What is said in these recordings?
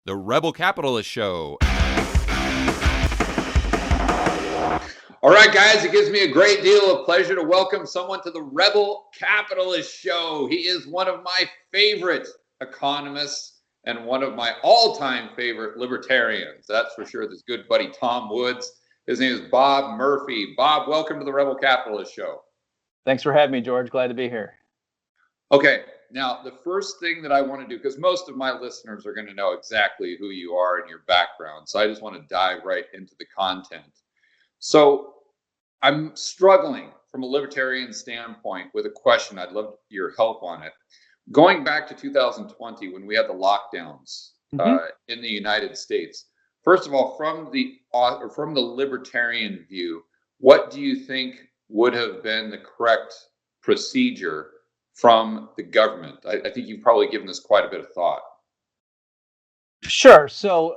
The Rebel Capitalist Show. All right, guys, it gives me a great deal of pleasure to welcome someone to the Rebel Capitalist Show. He is one of my favorite economists and one of my all-time favorite libertarians. That's for sure, this good buddy Tom Woods. His name is Bob Murphy. Bob, welcome to the Rebel Capitalist Show. Thanks for having me, George. Glad to be here. Okay, now the first thing that I want to do, because most of my listeners are going to know exactly who you are and your background, so I just want to dive right into the content. So I'm struggling from a libertarian standpoint with a question. I'd love your help on it. Going back to 2020, when we had the lockdowns in the United States, first of all, from the libertarian view, what do you think would have been the correct procedure from the government? I think you've probably given this quite a bit of thought. Sure. So,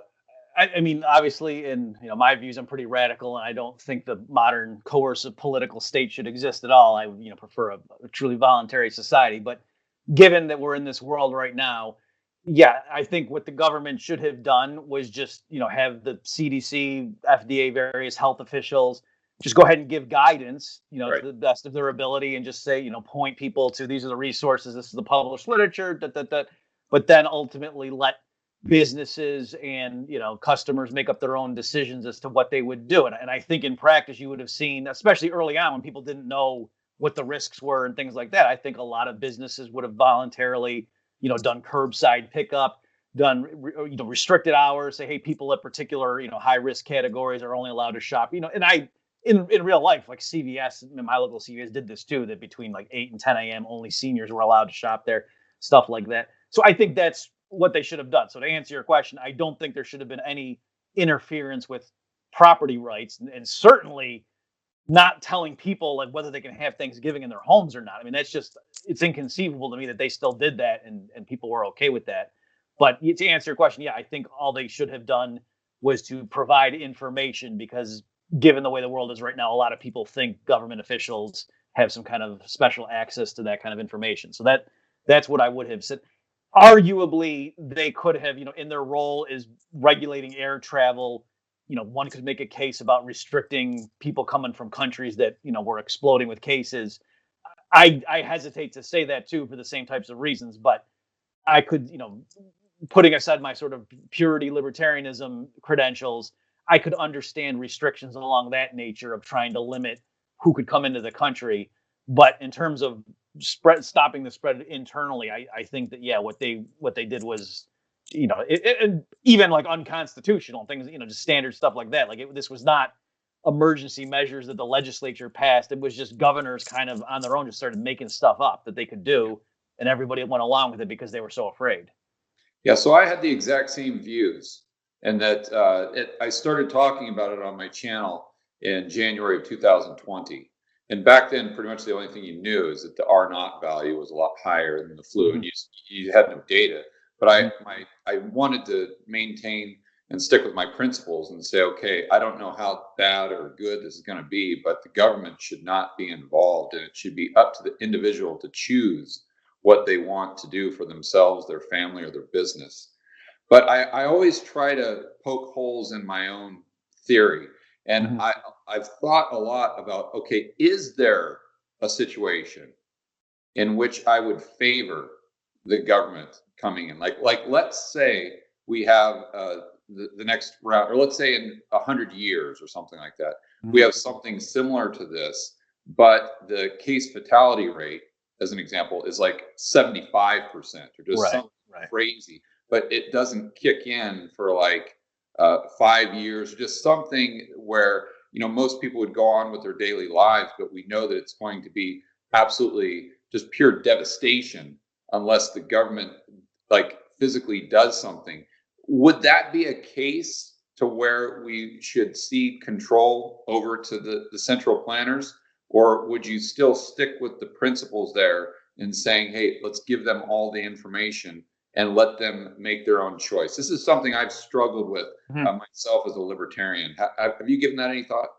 I mean, obviously, in my views, I'm pretty radical, and I don't think the modern coercive political state should exist at all. I prefer a truly voluntary society. But given that we're in this world right now, yeah, I think what the government should have done was just have the CDC, FDA, various health officials just go ahead and give guidance, Right. to the best of their ability, and just say, point people to these are the resources, this is the published literature, but then ultimately let businesses and customers make up their own decisions as to what they would do. And I think in practice you would have seen, especially early on when people didn't know what the risks were and things like that, I think a lot of businesses would have voluntarily done curbside pickup, done restricted hours, say, hey, people at particular high risk categories are only allowed to shop, and I in real life, like CVS, my local CVS did this too, that between like 8 and 10 a.m. only seniors were allowed to shop there, stuff like that. So I think that's what they should have done. So to answer your question, I don't think there should have been any interference with property rights, and certainly not telling people like whether they can have Thanksgiving in their homes or not. I mean, it's inconceivable to me that they still did that and people were okay with that. But to answer your question, yeah, I think all they should have done was to provide information, because given the way the world is right now, a lot of people think government officials have some kind of special access to that kind of information. So that's what I would have said. Arguably, they could have, in their role is regulating air travel, one could make a case about restricting people coming from countries that, were exploding with cases. I hesitate to say that too for the same types of reasons, but I could, putting aside my sort of purity libertarianism credentials, I could understand restrictions along that nature of trying to limit who could come into the country. But in terms of stopping the spread internally, I think that, yeah, what they did was, even like unconstitutional things, just standard stuff like that. Like this was not emergency measures that the legislature passed. It was just governors kind of on their own just started making stuff up that they could do, and everybody went along with it because they were so afraid. Yeah, so I had the exact same views, and that I started talking about it on my channel in January of 2020. And back then, pretty much the only thing you knew is that the R naught value was a lot higher than the flu, and you had no data. But I wanted to maintain and stick with my principles and say, okay, I don't know how bad or good this is going to be, but the government should not be involved, and it should be up to the individual to choose what they want to do for themselves, their family, or their business. But I always try to poke holes in my own theory. And I've thought a lot about, okay, is there a situation in which I would favor the government coming in? Like let's say we have the next round, or let's say in 100 years or something like that, we have something similar to this, but the case fatality rate, as an example, is like 75%, or just something crazy, but it doesn't kick in for like 5 years, just something where most people would go on with their daily lives, but we know that it's going to be absolutely just pure devastation unless the government like physically does something. Would that be a case to where we should cede control over to the central planners? Or would you still stick with the principles there and saying, hey, let's give them all the information and let them make their own choice? This is something I've struggled with myself as a libertarian. Have you given that any thought?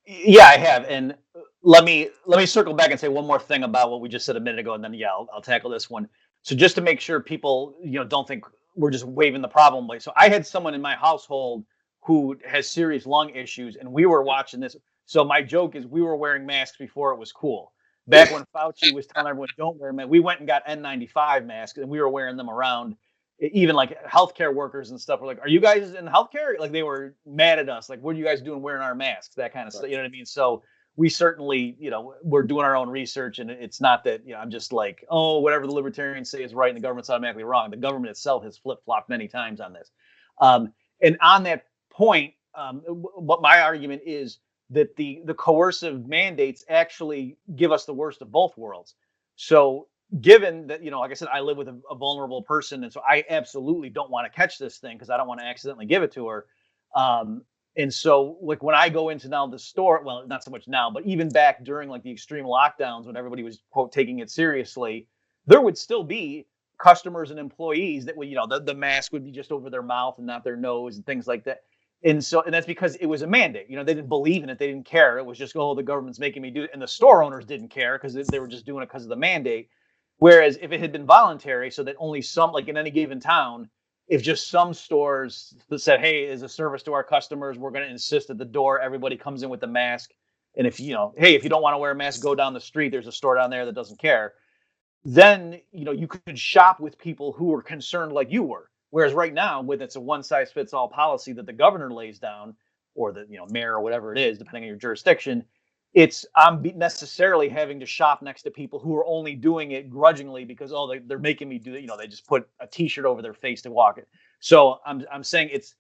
Yeah, I have. And let me circle back and say one more thing about what we just said a minute ago, and then I'll tackle this one. So just to make sure people don't think we're just waving the problem away. So I had someone in my household who has serious lung issues, and we were watching this. So my joke is we were wearing masks before it was cool. Back when Fauci was telling everyone don't wear masks, we went and got N95 masks, and we were wearing them around. Even like healthcare workers and stuff were like, "Are you guys in healthcare?" Like they were mad at us. Like, "What are you guys doing wearing our masks?" That kind of stuff. You know what I mean? So we certainly, we're doing our own research, and it's not that, I'm just like, oh, whatever the libertarians say is right and the government's automatically wrong. The government itself has flip-flopped many times on this. And on that point, what my argument is that the coercive mandates actually give us the worst of both worlds. So given that, like I said, I live with a vulnerable person, and so I absolutely don't want to catch this thing because I don't want to accidentally give it to her. And so, like, when I go into now the store, well, not so much now, but even back during like the extreme lockdowns when everybody was, quote, taking it seriously, there would still be customers and employees that would, the mask would be just over their mouth and not their nose and things like that. And that's because it was a mandate. They didn't believe in it. They didn't care. It was just, oh, the government's making me do it. And the store owners didn't care because they were just doing it because of the mandate. Whereas if it had been voluntary, so that only some, like in any given town, if just some stores that said, hey, as a service to our customers, we're going to insist at the door, everybody comes in with a mask. And if, hey, if you don't want to wear a mask, go down the street. There's a store down there that doesn't care. Then, you could shop with people who were concerned like you were. Whereas right now, with it's a one size fits all policy that the governor lays down, or the mayor or whatever it is, depending on your jurisdiction, I'm necessarily having to shop next to people who are only doing it grudgingly because they're making me do it. They just put a T-shirt over their face to walk it. So I'm saying it's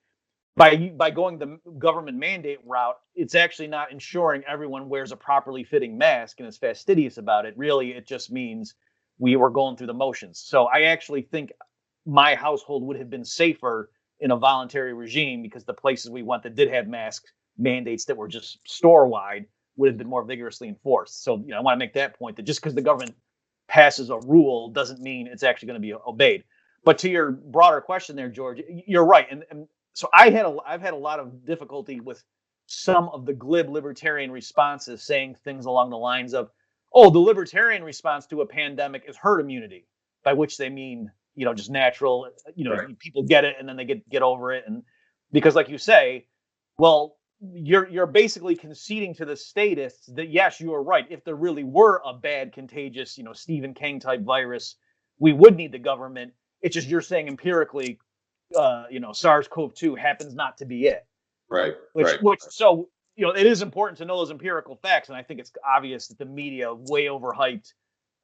by going the government mandate route, it's actually not ensuring everyone wears a properly fitting mask and is fastidious about it. Really, it just means we were going through the motions. So I actually think my household would have been safer in a voluntary regime because the places we went that did have mask mandates that were just store-wide would have been more vigorously enforced. So, I want to make that point that just because the government passes a rule doesn't mean it's actually going to be obeyed. But to your broader question there, George, you're right. And so I've had a lot of difficulty with some of the glib libertarian responses saying things along the lines of, oh, the libertarian response to a pandemic is herd immunity, by which they mean, just natural, right. People get it and then they get over it. And because like you say, well, you're basically conceding to the statists that, yes, you are right. If there really were a bad, contagious, Stephen King type virus, we would need the government. It's just you're saying empirically, SARS-CoV-2 happens not to be it. Right. Which so, it is important to know those empirical facts. And I think it's obvious that the media way overhyped,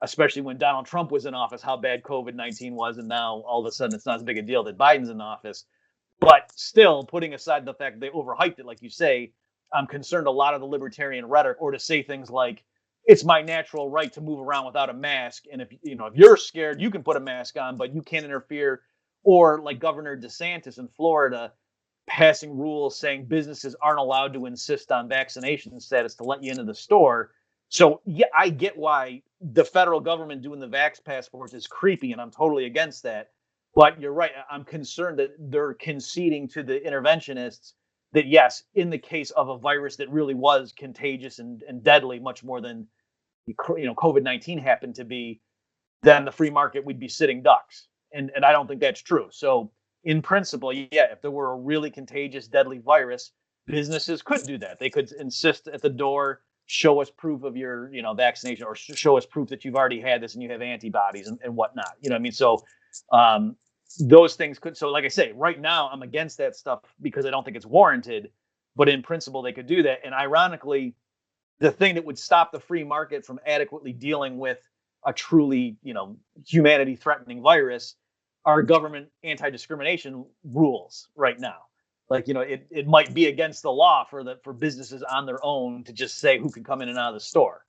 especially when Donald Trump was in office, how bad COVID-19 was. And now all of a sudden it's not as big a deal that Biden's in office. But still, putting aside the fact that they overhyped it, like you say, I'm concerned a lot of the libertarian rhetoric, or to say things like, it's my natural right to move around without a mask. And if you're scared, you can put a mask on, but you can't interfere. Or like Governor DeSantis in Florida passing rules saying businesses aren't allowed to insist on vaccination status to let you into the store. So yeah, I get why the federal government doing the vax passports is creepy, and I'm totally against that. But you're right. I'm concerned that they're conceding to the interventionists that, yes, in the case of a virus that really was contagious and deadly, much more than COVID-19 happened to be, then the free market would be sitting ducks. And I don't think that's true. So in principle, yeah, if there were a really contagious, deadly virus, businesses could do that. They could insist at the door, show us proof of your vaccination, or show us proof that you've already had this and you have antibodies and whatnot. You know what I mean? So those things could. So like I say, right now I'm against that stuff because I don't think it's warranted. But in principle, they could do that. And ironically, the thing that would stop the free market from adequately dealing with a truly, humanity-threatening virus are government anti-discrimination rules right now. Like, it might be against the law for businesses on their own to just say who can come in and out of the store.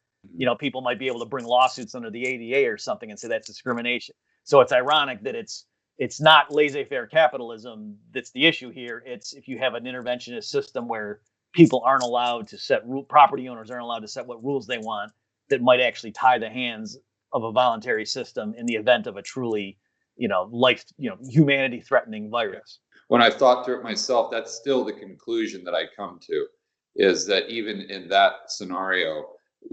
People might be able to bring lawsuits under the ADA or something and say that's discrimination. So it's ironic that it's not laissez-faire capitalism that's the issue here. It's if you have an interventionist system where people aren't allowed to set property owners aren't allowed to set what rules they want, that might actually tie the hands of a voluntary system in the event of a truly, humanity-threatening virus. When I've thought through it myself, that's still the conclusion that I come to, is that even in that scenario,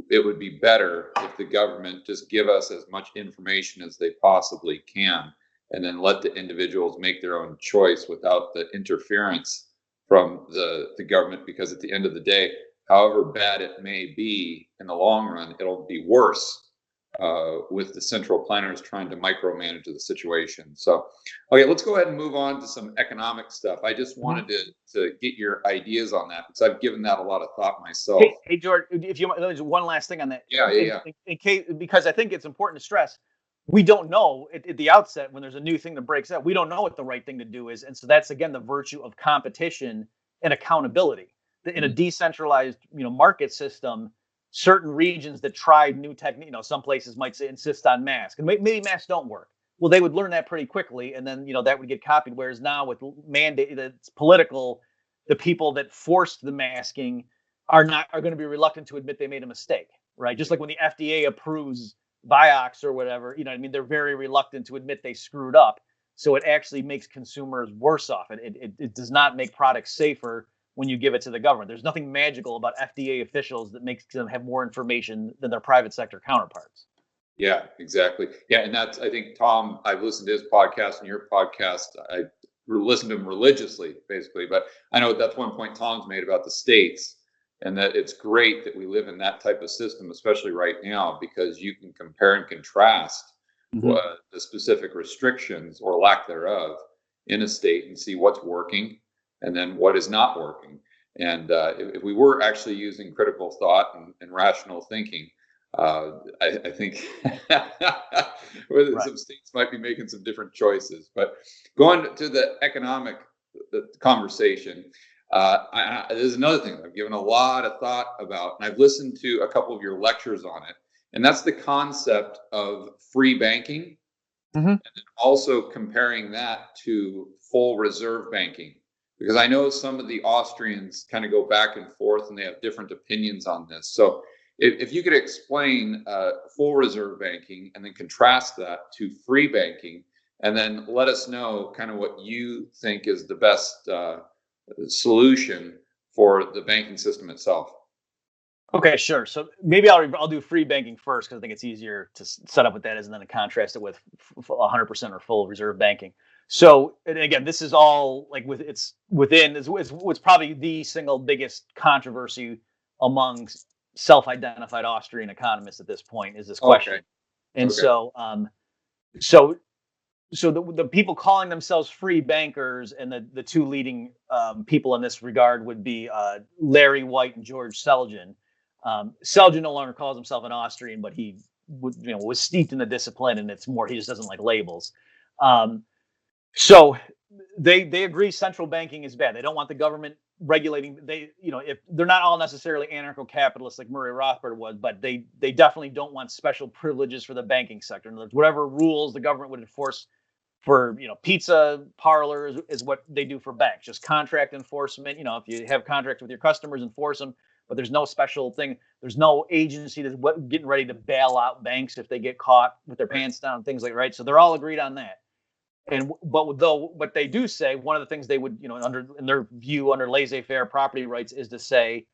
it would be better if the government just give us as much information as they possibly can and then let the individuals make their own choice without the interference from the government. Because at the end of the day, however bad it may be in the long run, it'll be worse with the central planners trying to micromanage the situation. So, okay, let's go ahead and move on to some economic stuff. I just wanted to get your ideas on that because I've given that a lot of thought myself. Hey, George, if you there's one last thing on that. Yeah. In case, because I think it's important to stress, we don't know at the outset when there's a new thing that breaks out. We don't know what the right thing to do is, and so that's again the virtue of competition and accountability. In a decentralized, market system, certain regions that tried new technique, some places might say insist on masks, and maybe masks don't work. Well, they would learn that pretty quickly, and then that would get copied. Whereas now with mandate that's political, the people that forced the masking are going to be reluctant to admit they made a mistake, right? Just like when the FDA approves Vioxx or whatever, they're very reluctant to admit they screwed up. So it actually makes consumers worse off. It does not make products safer when you give it to the government. There's nothing magical about FDA officials that makes them have more information than their private sector counterparts. Yeah, exactly. Yeah, and that's, I think, Tom, I've listened to his podcast and your podcast. I listened to him religiously, basically. But I know that's one point Tom's made about the states, and that it's great that we live in that type of system, especially right now, because you can compare and contrast the specific restrictions or lack thereof in a state and see what's working and then what is not working. And if we were actually using critical thought and rational thinking, I think some states might be making some different choices. But going to the economic conversation, there's another thing I've given a lot of thought about, and I've listened to a couple of your lectures on it, and that's the concept of free banking, and then also comparing that to full reserve banking. Because I know some of the Austrians kind of go back and forth and they have different opinions on this. So if you could explain full reserve banking and then contrast that to free banking, and then let us know kind of what you think is the best solution for the banking system itself. Okay, sure. So maybe I'll do free banking first because I think it's easier to set up what that is, and then to contrast it with 100% or full reserve banking. So, and again, this is all like it's probably the single biggest controversy among self-identified Austrian economists at this point is this question. Okay. And so the people calling themselves free bankers and the two leading people in this regard would be Larry White and George Selgin. Selgin no longer calls himself an Austrian, but he was steeped in the discipline, and it's more he just doesn't like labels. So they agree central banking is bad. They don't want the government regulating. If they're not all necessarily anarcho-capitalists like Murray Rothbard was, but they definitely don't want special privileges for the banking sector. In other words, whatever rules the government would enforce for pizza parlors is what they do for banks. Just contract enforcement. If you have contracts with your customers, enforce them. But there's no special thing. There's no agency that's getting ready to bail out banks if they get caught with their pants down, things like that, right. So they're all agreed on that. But they do say one of the things they would, in their view under laissez-faire property rights is to say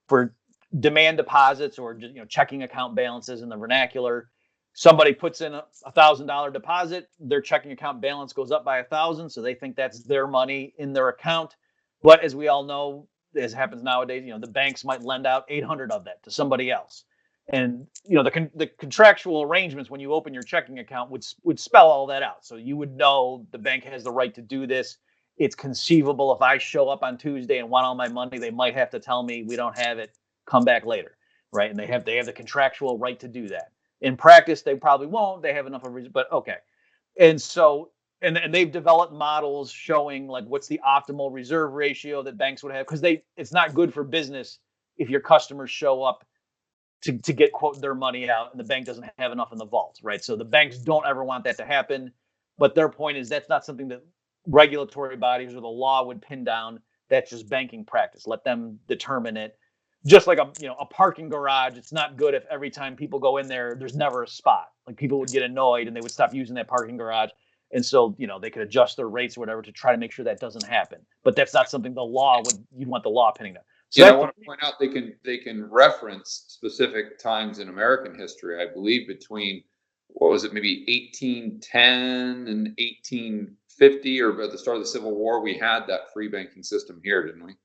for demand deposits or checking account balances in the vernacular, somebody puts in a $1,000 deposit, their checking account balance goes up by 1,000, so they think that's their money in their account. But as we all know, as happens nowadays, the banks might lend out 800 of that to somebody else. And the contractual arrangements when you open your checking account would spell all that out. So you would know the bank has the right to do this. It's conceivable if I show up on Tuesday and want all my money, they might have to tell me we don't have it, come back later, right? And they have the contractual right to do that. In practice, they probably won't. They have enough of a reason, but okay. And so and they've developed models showing like what's the optimal reserve ratio that banks would have, because it's not good for business if your customers show up to get quote their money out and the bank doesn't have enough in the vault, right? So the banks don't ever want that to happen, but their point is that's not something that regulatory bodies or the law would pin down. That's just banking practice. Let them determine it. Just like a parking garage, it's not good if every time people go in there, there's never a spot. Like people would get annoyed and they would stop using that parking garage. And so, they could adjust their rates or whatever to try to make sure that doesn't happen. But that's not something you'd want the law pinning down. So I want to point out they can reference specific times in American history, I believe, between what was it, maybe 1810 and 1850, or at the start of the Civil War, we had that free banking system here, didn't we?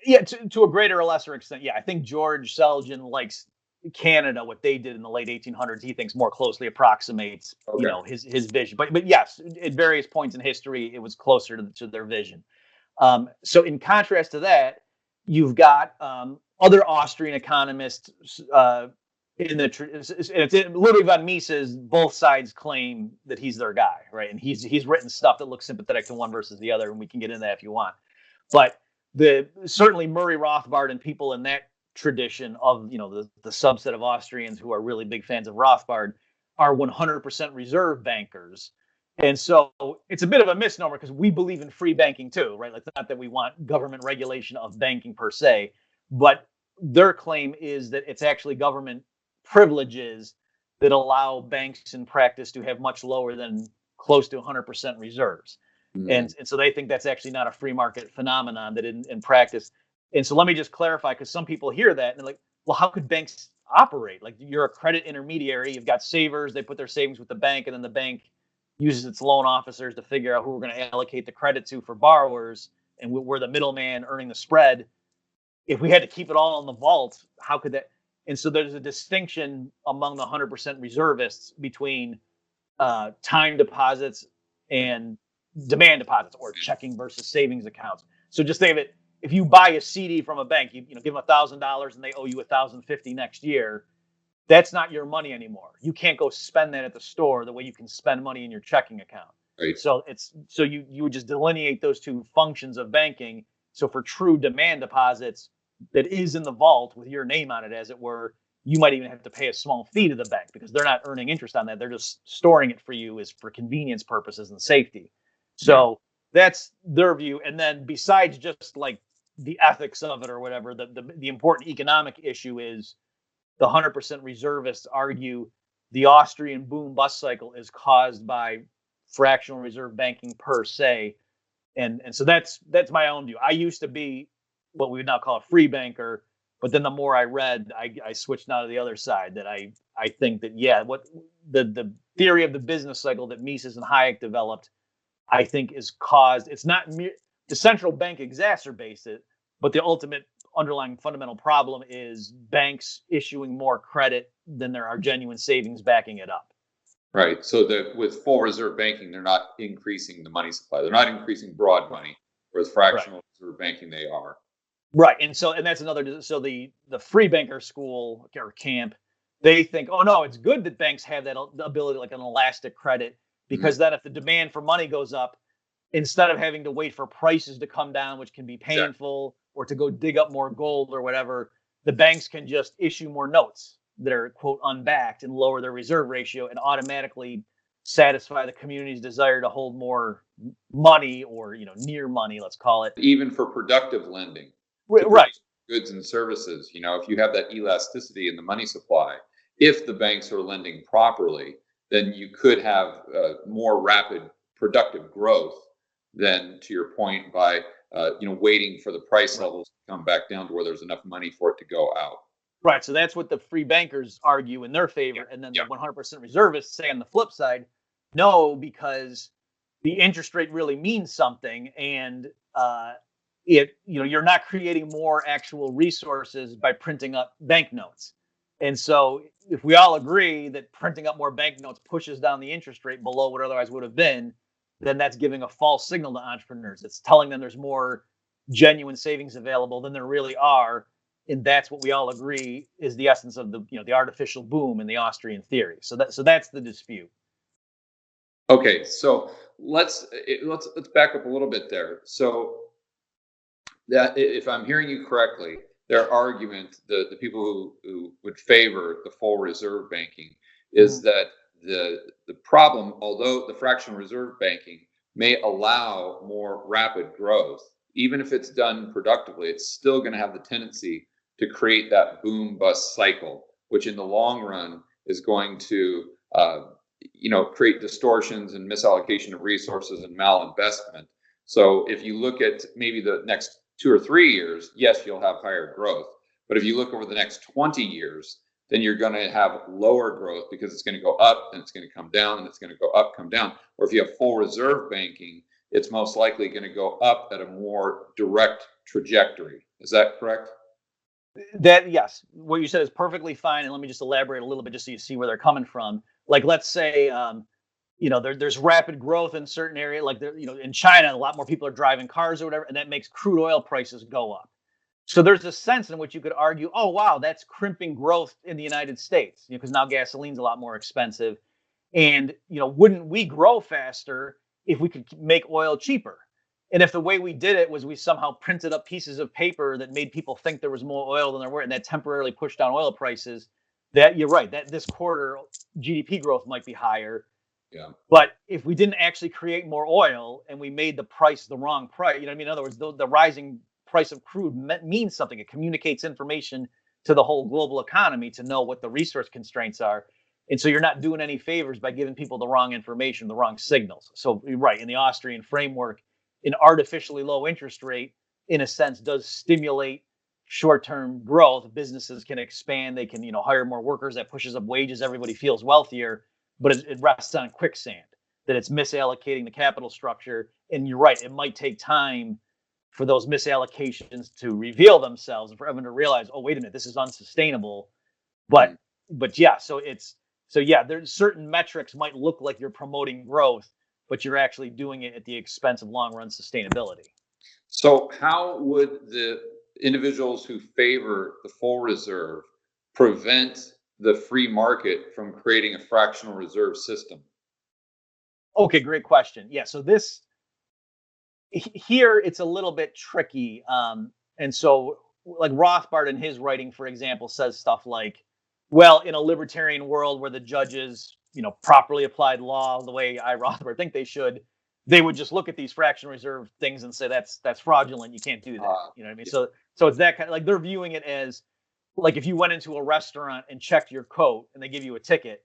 Yeah, to a greater or lesser extent. Yeah, I think George Selgin likes Canada, what they did in the late 1800s. He thinks more closely approximates, Okay. his vision. But yes, at various points in history, it was closer to their vision. So in contrast to that, you've got other Austrian economists in the it's Ludwig von Mises. Both sides claim that he's their guy, right? And he's written stuff that looks sympathetic to one versus the other, and we can get into that if you want. But certainly Murray Rothbard and people in that tradition of the subset of Austrians who are really big fans of Rothbard are 100% reserve bankers. And so it's a bit of a misnomer because we believe in free banking too, right? Like, not that we want government regulation of banking per se, but their claim is that it's actually government privileges that allow banks in practice to have much lower than close to 100% reserves. And so they think that's actually not a free market phenomenon, that in practice. And so let me just clarify, because some people hear that and they're like, well, how could banks operate? Like, you're a credit intermediary, you've got savers, they put their savings with the bank, and then the bank uses its loan officers to figure out who we're going to allocate the credit to for borrowers, and we're the middleman earning the spread. If we had to keep it all in the vault, how could that? And so there's a distinction among the 100% reservists between time deposits and demand deposits, or checking versus savings accounts. So just think of it: if you buy a CD from a bank, you give them $1,000 and they owe you $1,050 next year. That's not your money anymore. You can't go spend that at the store the way you can spend money in your checking account. Right. So you would just delineate those two functions of banking. So for true demand deposits that is in the vault with your name on it, as it were, you might even have to pay a small fee to the bank because they're not earning interest on that. They're just storing it for you as for convenience purposes and safety. So that's their view. And then besides just like the ethics of it or whatever, the important economic issue is the 100% reservists argue the Austrian boom bust cycle is caused by fractional reserve banking per se. And so that's my own view. I used to be what we would now call a free banker, but then the more I read, I switched now to the other side, that I think that, what the theory of the business cycle that Mises and Hayek developed, I think is caused, it's not the central bank exacerbates it, but the ultimate underlying fundamental problem is banks issuing more credit than there are genuine savings backing it up. Right. So with full reserve banking, they're not increasing the money supply. They're not increasing broad money, whereas fractional reserve banking, they are. Right. And that's another, so the free banker school or camp, they think, oh no, it's good that banks have that ability, like an elastic credit, because then if the demand for money goes up, instead of having to wait for prices to come down, which can be painful, or to go dig up more gold or whatever, the banks can just issue more notes that are, quote, unbacked and lower their reserve ratio and automatically satisfy the community's desire to hold more money, or near money, let's call it. Even for productive lending. Right. Goods and services, if you have that elasticity in the money supply, if the banks are lending properly, then you could have more rapid productive growth than, to your point, by waiting for the price levels to come back down to where there's enough money for it to go out. Right. So that's what the free bankers argue in their favor. And then the 100% reservists say on the flip side, no, because the interest rate really means something. And you're not creating more actual resources by printing up banknotes. And so if we all agree that printing up more banknotes pushes down the interest rate below what otherwise would have been, then that's giving a false signal to entrepreneurs. It's telling them there's more genuine savings available than there really are. And that's what we all agree is the essence of the artificial boom in the Austrian theory. So that's the dispute. Okay, so let's back up a little bit there. So that, if I'm hearing you correctly, their argument, the people who would favor the full reserve banking, is that the problem, although the fractional reserve banking may allow more rapid growth, even if it's done productively, it's still going to have the tendency to create that boom bust cycle, which in the long run is going to create distortions and misallocation of resources and malinvestment. So if you look at maybe the next 2 or 3 years, yes, you'll have higher growth. But if you look over the next 20 years, then you're going to have lower growth because it's going to go up and it's going to come down and it's going to go up, come down. Or if you have full reserve banking, it's most likely going to go up at a more direct trajectory. Is that correct? That, yes, what you said is perfectly fine. And let me just elaborate a little bit just so you see where they're coming from. Like, let's say, there's rapid growth in certain area, like in China, a lot more people are driving cars or whatever, and that makes crude oil prices go up. So there's a sense in which you could argue, oh wow, that's crimping growth in the United States, because now gasoline's a lot more expensive, and wouldn't we grow faster if we could make oil cheaper? And if the way we did it was we somehow printed up pieces of paper that made people think there was more oil than there were, and that temporarily pushed down oil prices, that you're right, that this quarter GDP growth might be higher. Yeah. But if we didn't actually create more oil and we made the price the wrong price, you know what I mean? In other words, the rising price of crude means something. It communicates information to the whole global economy to know what the resource constraints are. And so you're not doing any favors by giving people the wrong information, the wrong signals. So you're right, in the Austrian framework, an artificially low interest rate, in a sense, does stimulate short-term growth. Businesses can expand, they can hire more workers, that pushes up wages, everybody feels wealthier, but it rests on quicksand, that it's misallocating the capital structure. And you're right, it might take time for those misallocations to reveal themselves and for everyone to realize, oh, wait a minute, this is unsustainable. But yeah, so there's certain metrics might look like you're promoting growth, but you're actually doing it at the expense of long run sustainability. So how would the individuals who favor the full reserve prevent the free market from creating a fractional reserve system? Okay, great question. Yeah, so here it's a little bit tricky. And so, like Rothbard in his writing, for example, says stuff like, well, in a libertarian world where the judges, properly applied law the way Rothbard think they should, they would just look at these fractional reserve things and say that's fraudulent. You can't do that. You know what I mean? Yeah. So it's that kind of, like, they're viewing it as like if you went into a restaurant and checked your coat and they give you a ticket,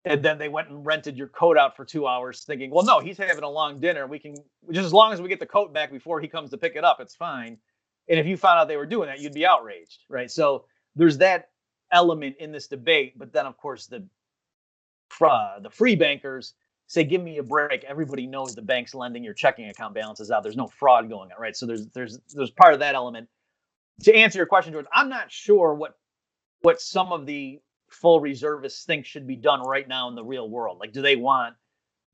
and then they went and rented your coat out for 2 hours thinking, well, no, he's having a long dinner. We can, just as long as we get the coat back before he comes to pick it up, it's fine. And if you found out they were doing that, you'd be outraged, right? So there's that element in this debate. But then, of course, the free bankers say, give me a break. Everybody knows the bank's lending your checking account balances out. There's no fraud going on, right? So there's part of that element. To answer your question, George, I'm not sure what some of the full reservists think should be done right now in the real world. Like, do they want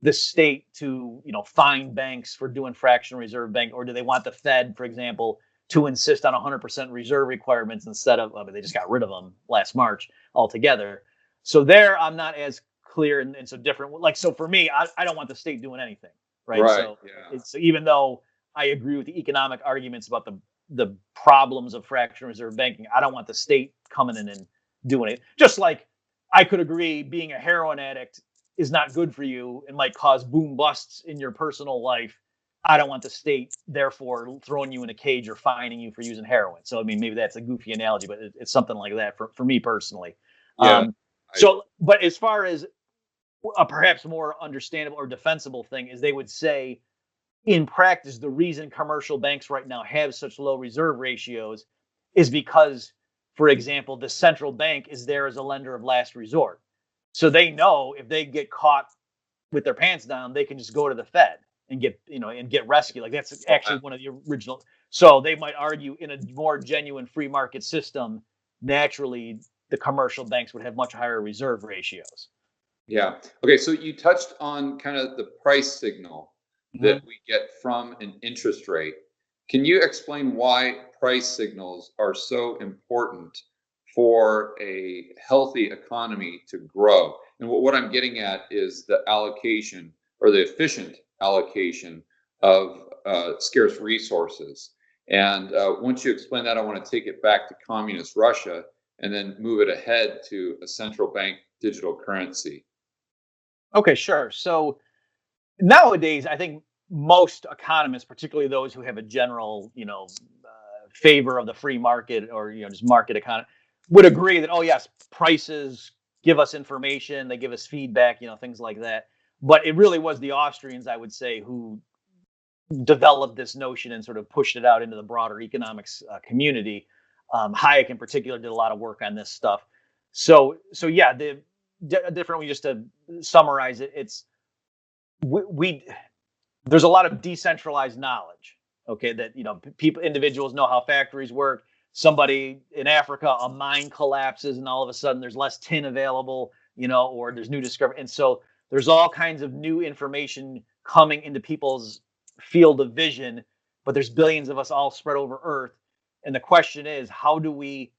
the state to, fine banks for doing fractional reserve bank, or do they want the Fed, for example, to insist on 100% reserve requirements instead of, they just got rid of them last March altogether. So there, I'm not as clear and so different. Like, so for me, I don't want the state doing anything, right? So Yeah. it's, even though I agree with the economic arguments about the problems of fractional reserve banking, I don't want the state coming in and doing it. Just like I could agree being a heroin addict is not good for you and might cause boom busts in your personal life. I don't want the state, therefore, throwing you in a cage or fining you for using heroin. So, maybe that's a goofy analogy, but it's something like that for me personally. Yeah. But as far as a perhaps more understandable or defensible thing is, they would say, in practice, the reason commercial banks right now have such low reserve ratios is because, for example, the central bank is there as a lender of last resort. So they know if they get caught with their pants down, they can just go to the Fed and get rescued. Like, that's actually one of the original. So they might argue, in a more genuine free market system, naturally the commercial banks would have much higher reserve ratios. Yeah. Okay. So you touched on kind of the price signal that we get from an interest rate. Can you explain why price signals are so important for a healthy economy to grow? And what I'm getting at is the allocation, or the efficient allocation of scarce resources. And once you explain that, I want to take it back to communist Russia and then move it ahead to a central bank digital currency. Okay, sure. So nowadays, I think most economists, particularly those who have a general, favor of the free market or, just market economy, would agree that, oh yes, prices give us information, they give us feedback, things like that. But it really was the Austrians, I would say, who developed this notion and sort of pushed it out into the broader economics community. Hayek in particular did a lot of work on this stuff. So yeah, the different way, just to summarize it, it's we there's a lot of decentralized knowledge. Okay, that people, individuals know how factories work. Somebody in Africa, a mine collapses, and all of a sudden there's less tin available, or there's new discovery, and so there's all kinds of new information coming into people's field of vision. But there's billions of us all spread over Earth, and the question is, how do we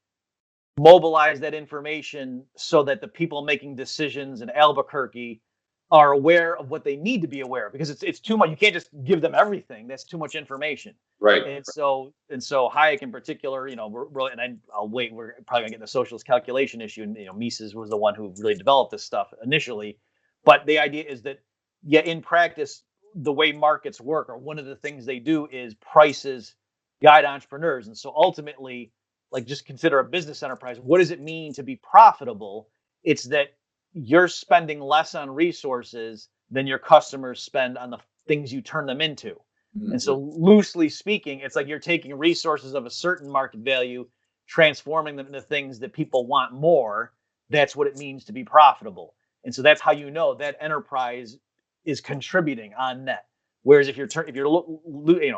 mobilize that information so that the people making decisions in Albuquerque are aware of what they need to be aware of, because it's too much. You can't just give them everything. That's too much information. Right. And so Hayek in particular, I'll wait. We're probably gonna get the socialist calculation issue, and Mises was the one who really developed this stuff initially. But the idea is that, yeah, in practice, the way markets work, or one of the things they do, is prices guide entrepreneurs. And so ultimately, like, just consider a business enterprise. What does it mean to be profitable? It's that you're spending less on resources than your customers spend on the things you turn them into. Mm-hmm. And so, loosely speaking, it's like you're taking resources of a certain market value, transforming them into things that people want more. That's what it means to be profitable. And so that's how you know that enterprise is contributing on net. Whereas if you're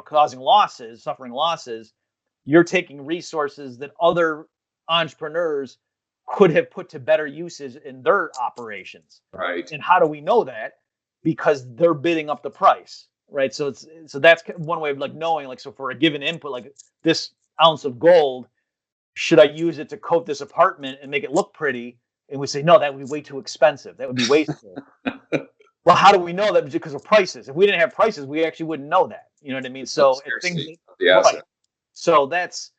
causing losses, suffering losses, you're taking resources that other entrepreneurs could have put to better uses in their operations. Right. And how do we know that? Because they're bidding up the price, right? So that's one way of like knowing, like, so for a given input, like this ounce of gold, should I use it to coat this apartment and make it look pretty? And we say, no, that would be way too expensive. That would be wasteful. Well, how do we know that? Because of prices. If we didn't have prices, we actually wouldn't know that. You know what I mean? So right. So that's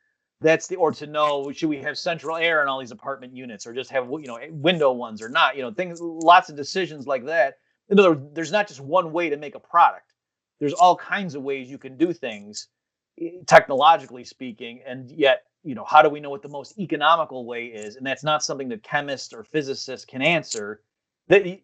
or to know, should we have central air in all these apartment units, or just have window ones or not? Things, lots of decisions like that. In other words, there's not just one way to make a product. There's all kinds of ways you can do things, technologically speaking, and yet how do we know what the most economical way is? And that's not something that chemists or physicists can answer. They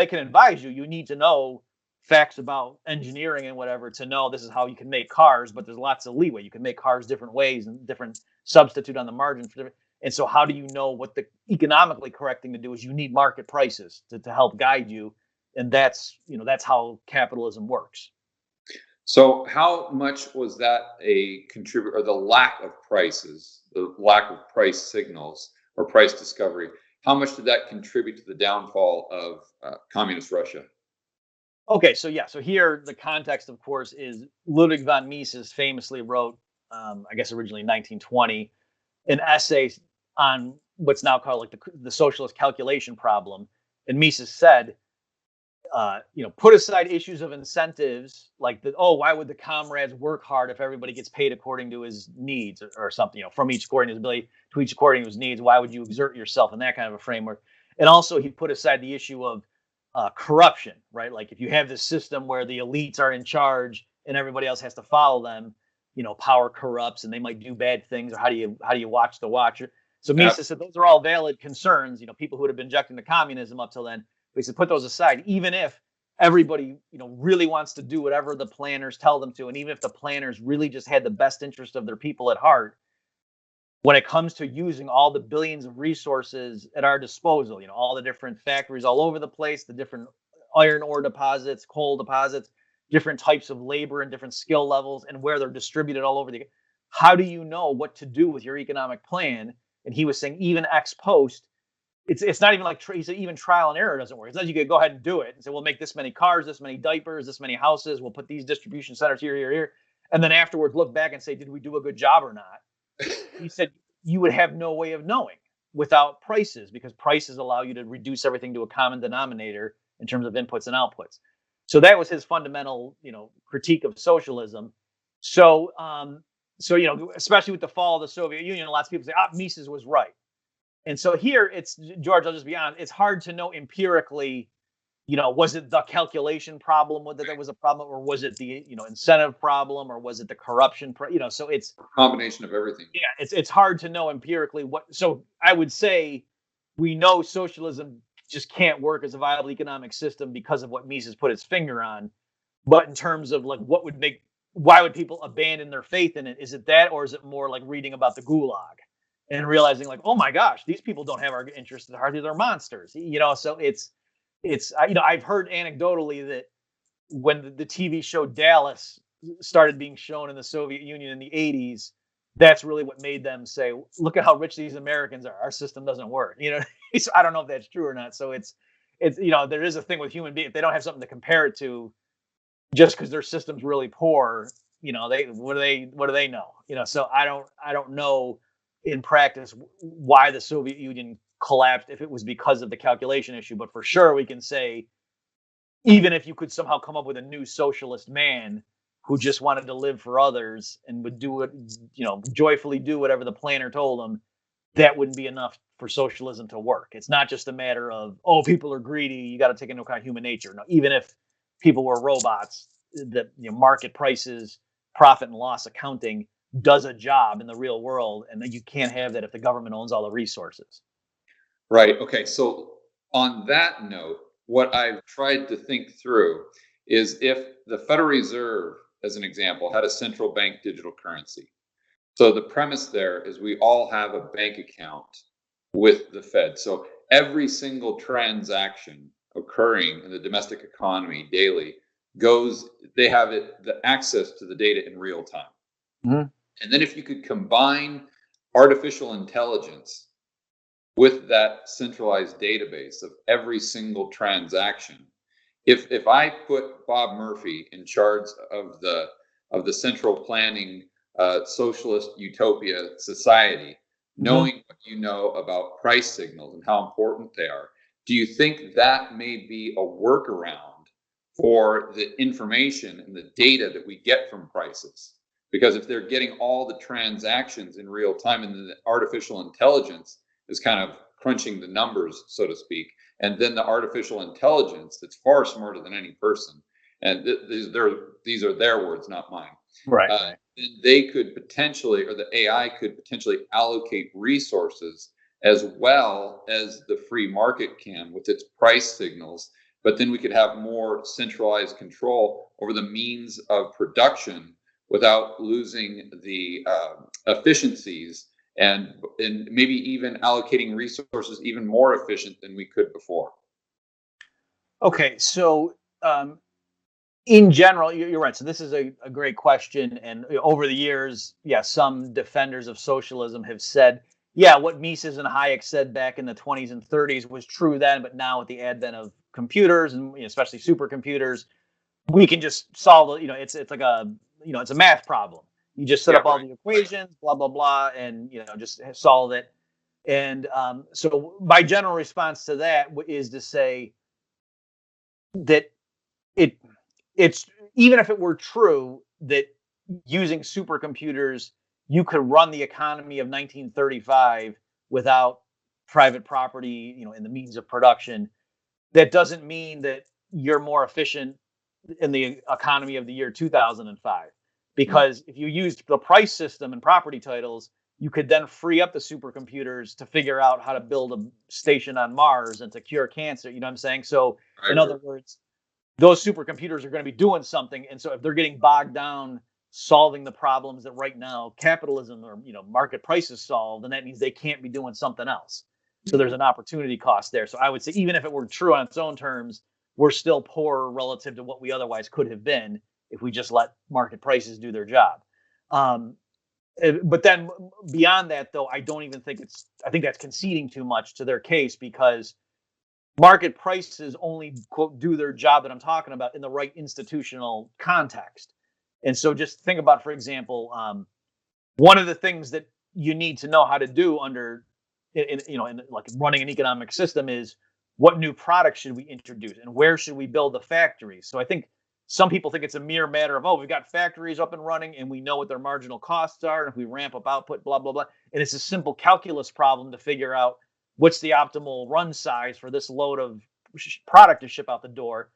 can advise you. You need to know facts about engineering and whatever to know this is how you can make cars, but there's lots of leeway. You can make cars different ways and different substitute on the margin for different. And so how do you know what the economically correct thing to do is? You need market prices to help guide you. And that's how capitalism works. So how much was that a contributor, or the lack of prices, the lack of price signals or price discovery? How much did that contribute to the downfall of communist Russia? Okay, so here the context, of course, is Ludwig von Mises famously wrote, I guess originally in 1920, an essay on what's now called like the socialist calculation problem. And Mises said, put aside issues of incentives, like why would the comrades work hard if everybody gets paid according to his needs, or something, from each according to his ability to each according to his needs. Why would you exert yourself in that kind of a framework? And also he put aside the issue of corruption, right? Like if you have this system where the elites are in charge and everybody else has to follow them, power corrupts and they might do bad things. Or how do you watch the watcher? So Mises said those are all valid concerns. People who would have been objecting to communism up till then. But he said put those aside, even if everybody really wants to do whatever the planners tell them to, and even if the planners really just had the best interest of their people at heart, when it comes to using all the billions of resources at our disposal, all the different factories all over the place, the different iron ore deposits, coal deposits, different types of labor and different skill levels, and where they're distributed all over how do you know what to do with your economic plan? And he was saying even ex post, it's not even like he said even trial and error doesn't work. It's not you could go ahead and do it and say, we'll make this many cars, this many diapers, this many houses, we'll put these distribution centers here, and then afterwards look back and say, did we do a good job or not? He said you would have no way of knowing without prices, because prices allow you to reduce everything to a common denominator in terms of inputs and outputs. So that was his fundamental, critique of socialism. So, especially with the fall of the Soviet Union, lots of people say, Mises was right. And so here it's, George, I'll just be honest, it's hard to know empirically, was it the calculation problem that was a problem, or was it the, incentive problem, or was it the corruption? So it's a combination of everything. Yeah, it's hard to know empirically what. So I would say we know socialism just can't work as a viable economic system because of what Mises put his finger on. But in terms of like why would people abandon their faith in it? Is it that, or is it more like reading about the Gulag? and realizing like, oh my gosh, these people don't have our interests at heart. They're monsters, So I've heard anecdotally that when the TV show Dallas started being shown in the Soviet Union in the 80s, that's really what made them say, look at how rich these Americans are. Our system doesn't work. So I don't know if that's true or not. So it's there is a thing with human beings. If they don't have something to compare it to, just because their system's really poor, they what do they know? So I don't know in practice why the Soviet Union collapsed, if it was because of the calculation issue. But for sure we can say, even if you could somehow come up with a new socialist man who just wanted to live for others and would do it, joyfully do whatever the planner told him, that wouldn't be enough for socialism to work. It's not just a matter of, people are greedy, you got to take into account human nature. No, even if people were robots, the market prices, profit and loss accounting does a job in the real world, and you can't have that if the government owns all the resources. Right. Okay. So on that note, what I've tried to think through is if the Federal Reserve, as an example, had a central bank digital currency. So the premise there is we all have a bank account with the Fed. So every single transaction occurring in the domestic economy daily they have the access to the data in real time. Mm-hmm. And then if you could combine artificial intelligence with that centralized database of every single transaction, if I put Bob Murphy in charge of the central planning socialist utopia society, knowing what you know about price signals and how important they are, do you think that may be a workaround for the information and the data that we get from prices? Because if they're getting all the transactions in real time, and then the artificial intelligence is kind of crunching the numbers, so to speak, and then the artificial intelligence that's far smarter than any person, and these are their words, not mine. Right. They could potentially, or the AI could potentially allocate resources as well as the free market can with its price signals. But then we could have more centralized control over the means of production without losing the efficiencies, and maybe even allocating resources even more efficient than we could before. Okay, so in general, you're right. So this is a great question. And over the years, some defenders of socialism have said, what Mises and Hayek said back in the 20s and 30s was true then, but now with the advent of computers and especially supercomputers, we can just solve it. It's like it's a math problem. You just set up all the equations, blah, blah, blah, and, just solve it. And so my general response to that is to say that it's even if it were true that using supercomputers, you could run the economy of 1935 without private property, in the means of production. That doesn't mean that you're more efficient in the economy of the year 2005, because if you used the price system and property titles, you could then free up the supercomputers to figure out how to build a station on Mars and to cure cancer. You know what I'm saying? So in other words, those supercomputers are going to be doing something. And so if they're getting bogged down solving the problems that right now capitalism or market prices solve, then that means they can't be doing something else. So there's an opportunity cost there. So I would say even if it were true on its own terms, we're still poorer relative to what we otherwise could have been if we just let market prices do their job. But then beyond that, though, I don't even think I think that's conceding too much to their case, because market prices only, quote, do their job that I'm talking about in the right institutional context. And so just think about, for example, one of the things that you need to know how to do in like running an economic system is what new products should we introduce and where should we build the factories. So I think some people think it's a mere matter of, we've got factories up and running and we know what their marginal costs are, and if we ramp up output, blah, blah, blah. And it's a simple calculus problem to figure out what's the optimal run size for this load of product to ship out the door.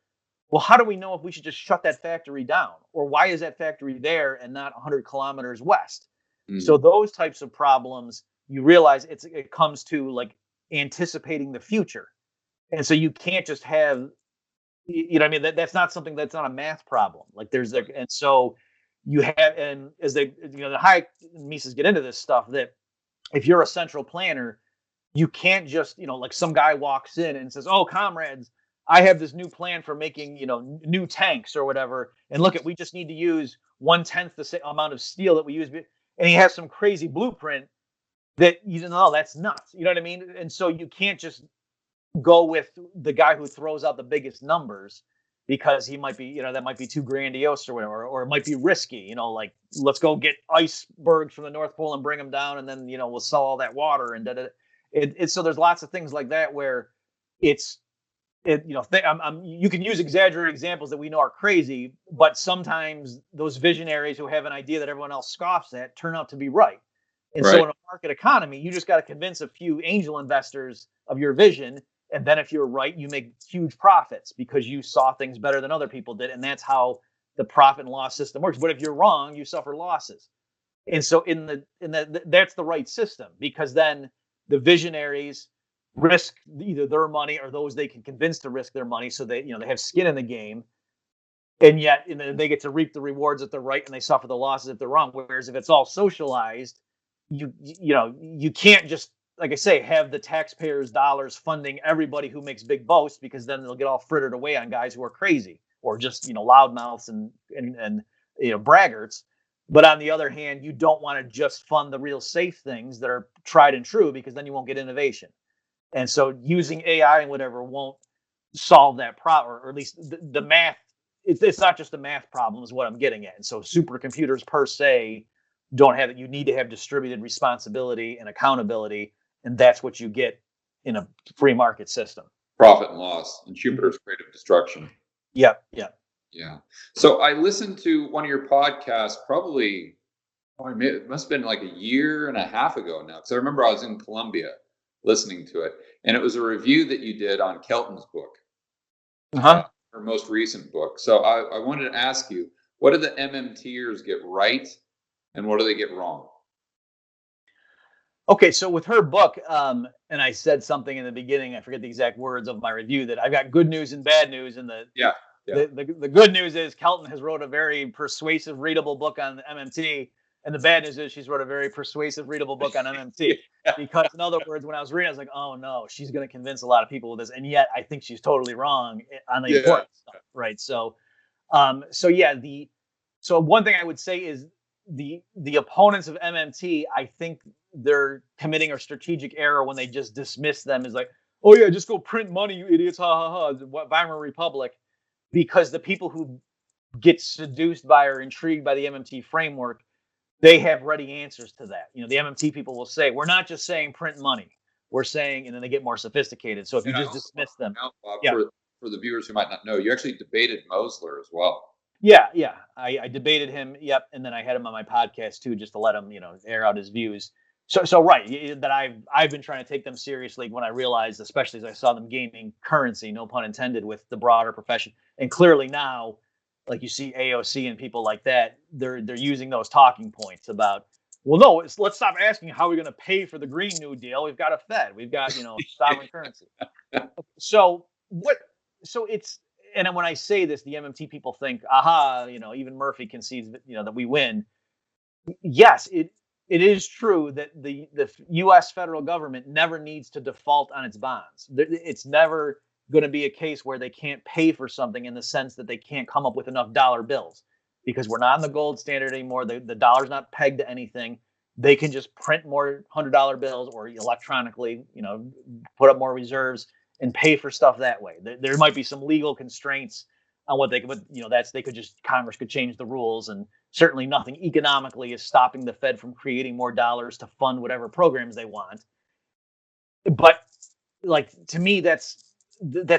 Well, how do we know if we should just shut that factory down? Or why is that factory there and not 100 kilometers west? Mm-hmm. So those types of problems, you realize it comes to like anticipating the future. And so you can't just have, that's not something that's not a math problem. Like and so you have, and as the Hayek and Mises get into this stuff, that if you're a central planner, you can't just, like some guy walks in and says, "Oh, comrades, I have this new plan for making, new tanks or whatever. And look, we just need to use 1/10 the amount of steel that we use." And he has some crazy blueprint that that's nuts. You know what I mean? And so you can't just go with the guy who throws out the biggest numbers because he might be, that might be too grandiose or whatever, or it might be risky, like let's go get icebergs from the North Pole and bring them down, and then, we'll sell all that water and so there's lots of things like that where it's, you can use exaggerated examples that we know are crazy, but sometimes those visionaries who have an idea that everyone else scoffs at turn out to be right. And so in a market economy, you just got to convince a few angel investors of your vision. And then if you're right, you make huge profits because you saw things better than other people did. And that's how the profit and loss system works. But if you're wrong, you suffer losses. And so that's the right system, because then the visionaries risk either their money or those they can convince to risk their money, so they have skin in the game. And yet they get to reap the rewards if they're right, and they suffer the losses if they're wrong. Whereas if it's all socialized, you can't just, like I say, have the taxpayers' dollars funding everybody who makes big boasts, because then they'll get all frittered away on guys who are crazy or just loudmouths and braggarts. But on the other hand, you don't want to just fund the real safe things that are tried and true, because then you won't get innovation. And so using AI and whatever won't solve that problem, or at least the math. It's not just a math problem, is what I'm getting at. And so supercomputers per se don't have it. You need to have distributed responsibility and accountability, and that's what you get in a free market system. Profit and loss, and Jupiter's creative destruction. Yep. Yeah. So I listened to one of your podcasts probably, it must have been like a year and a half ago now, because I remember I was in Colombia listening to it, and it was a review that you did on Kelton's book, her most recent book. So I wanted to ask you, what do the MMTers get right, and what do they get wrong? Okay, so with her book, and I said something in the beginning, I forget the exact words of my review, that I've got good news and bad news, and the good news is Kelton has wrote a very persuasive, readable book on MMT, and the bad news is she's wrote a very persuasive, readable book on MMT. Because in other words, when I was reading, I was like, oh no, she's going to convince a lot of people with this, and yet I think she's totally wrong on the important stuff, right? So, so one thing I would say is the opponents of MMT, I think they're committing a strategic error when they just dismiss them as like, oh yeah, just go print money, you idiots, ha ha ha, Weimar Republic. Because the people who get seduced by or intrigued by the MMT framework, they have ready answers to that. The MMT people will say, we're not just saying print money, we're saying, and then they get more sophisticated. So if you just dismiss them. For the viewers who might not know, you actually debated Mosler as well. Yeah. I debated him. Yep. And then I had him on my podcast too, just to let him, air out his views. So right, that I've been trying to take them seriously when I realized, especially as I saw them gaining currency, no pun intended, with the broader profession. And clearly now, like you see AOC and people like that, they're using those talking points about, well, no, let's stop asking how we're going to pay for the Green New Deal. We've got a Fed, we've got sovereign currency. So it's, and when I say this, the MMT people think, aha, even Murphy concedes that that we win. Yes, it is true that the U.S. federal government never needs to default on its bonds. It's never going to be a case where they can't pay for something, in the sense that they can't come up with enough dollar bills, because we're not in the gold standard anymore. The dollar's not pegged to anything. They can just print more $100 bills, or electronically, put up more reserves and pay for stuff that way. There might be some legal constraints on what they could, but Congress could change the rules, and certainly nothing economically is stopping the Fed from creating more dollars to fund whatever programs they want. But to me, that's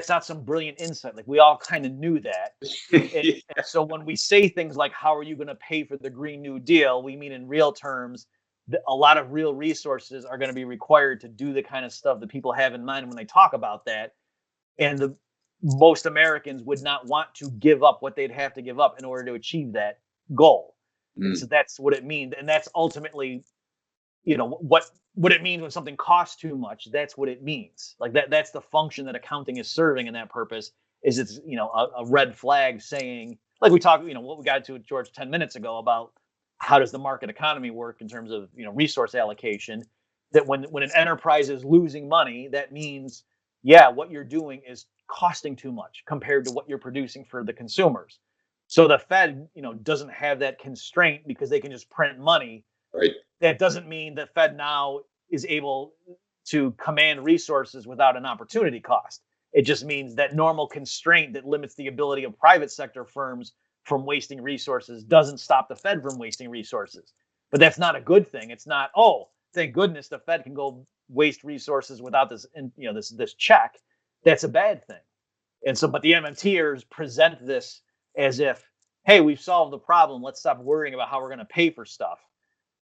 not some brilliant insight. We all kind of knew that. And so when we say things like, how are you going to pay for the Green New Deal? We mean in real terms, a lot of real resources are going to be required to do the kind of stuff that people have in mind when they talk about that. And most Americans would not want to give up what they'd have to give up in order to achieve that goal. So that's what it means. And that's ultimately, what it means when something costs too much. That's what it means. That's the function that accounting is serving in that purpose. Is it's, a red flag saying, like we talked, what we got to with George 10 minutes ago about how does the market economy work in terms of, resource allocation. that when an enterprise is losing money, that means, yeah, what you're doing is costing too much compared to what you're producing for the consumers. So the Fed, doesn't have that constraint because they can just print money. Right. That doesn't mean that Fed now is able to command resources without an opportunity cost. It just means that normal constraint that limits the ability of private sector firms from wasting resources doesn't stop the Fed from wasting resources. But that's not a good thing. It's not, oh, thank goodness the Fed can go waste resources without this check. That's a bad thing. And so, but the MMTers present this as if, hey, we've solved the problem. Let's stop worrying about how we're going to pay for stuff.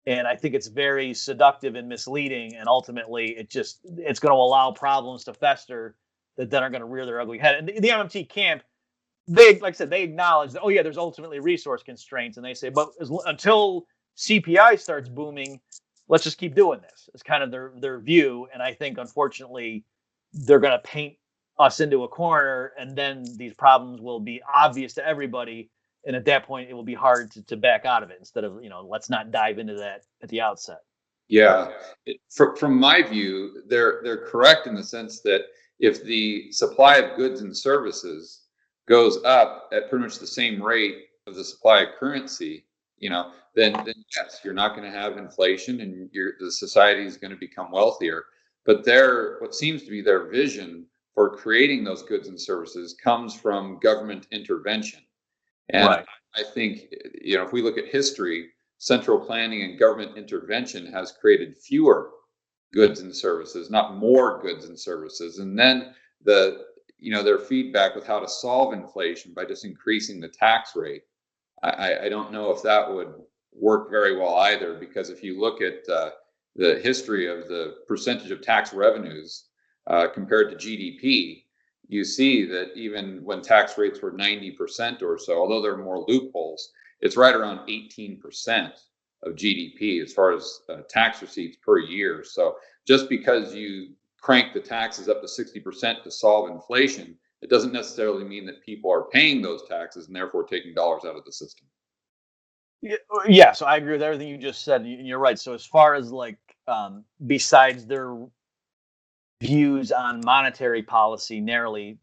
And I think it's very seductive and misleading. And ultimately, it's going to allow problems to fester that then are going to rear their ugly head. And the MMT camp, like I said, they acknowledge that, oh yeah, there's ultimately resource constraints. And they say, but until CPI starts booming, let's just keep doing this. It's kind of their view. And I think, unfortunately, they're going to paint us into a corner, and then these problems will be obvious to everybody. And at that point, it will be hard to back out of it instead of, let's not dive into that at the outset. Yeah. From my view, they're correct in the sense that if the supply of goods and services goes up at pretty much the same rate of the supply of currency, then yes, you're not going to have inflation, and the society is going to become wealthier. But what seems to be their vision for creating those goods and services comes from government intervention. And right. I think, if we look at history, central planning and government intervention has created fewer goods and services, not more goods and services. And then their feedback with how to solve inflation by just increasing the tax rate. I don't know if that would work very well either, because if you look at the history of the percentage of tax revenues compared to GDP, you see that even when tax rates were 90% or so, although there are more loopholes, it's right around 18% of GDP as far as tax receipts per year. So just because you crank the taxes up to 60% to solve inflation, it doesn't necessarily mean that people are paying those taxes and therefore taking dollars out of the system. Yeah, so I agree with everything you just said. You're right. So as far as besides their views on monetary policy narrowly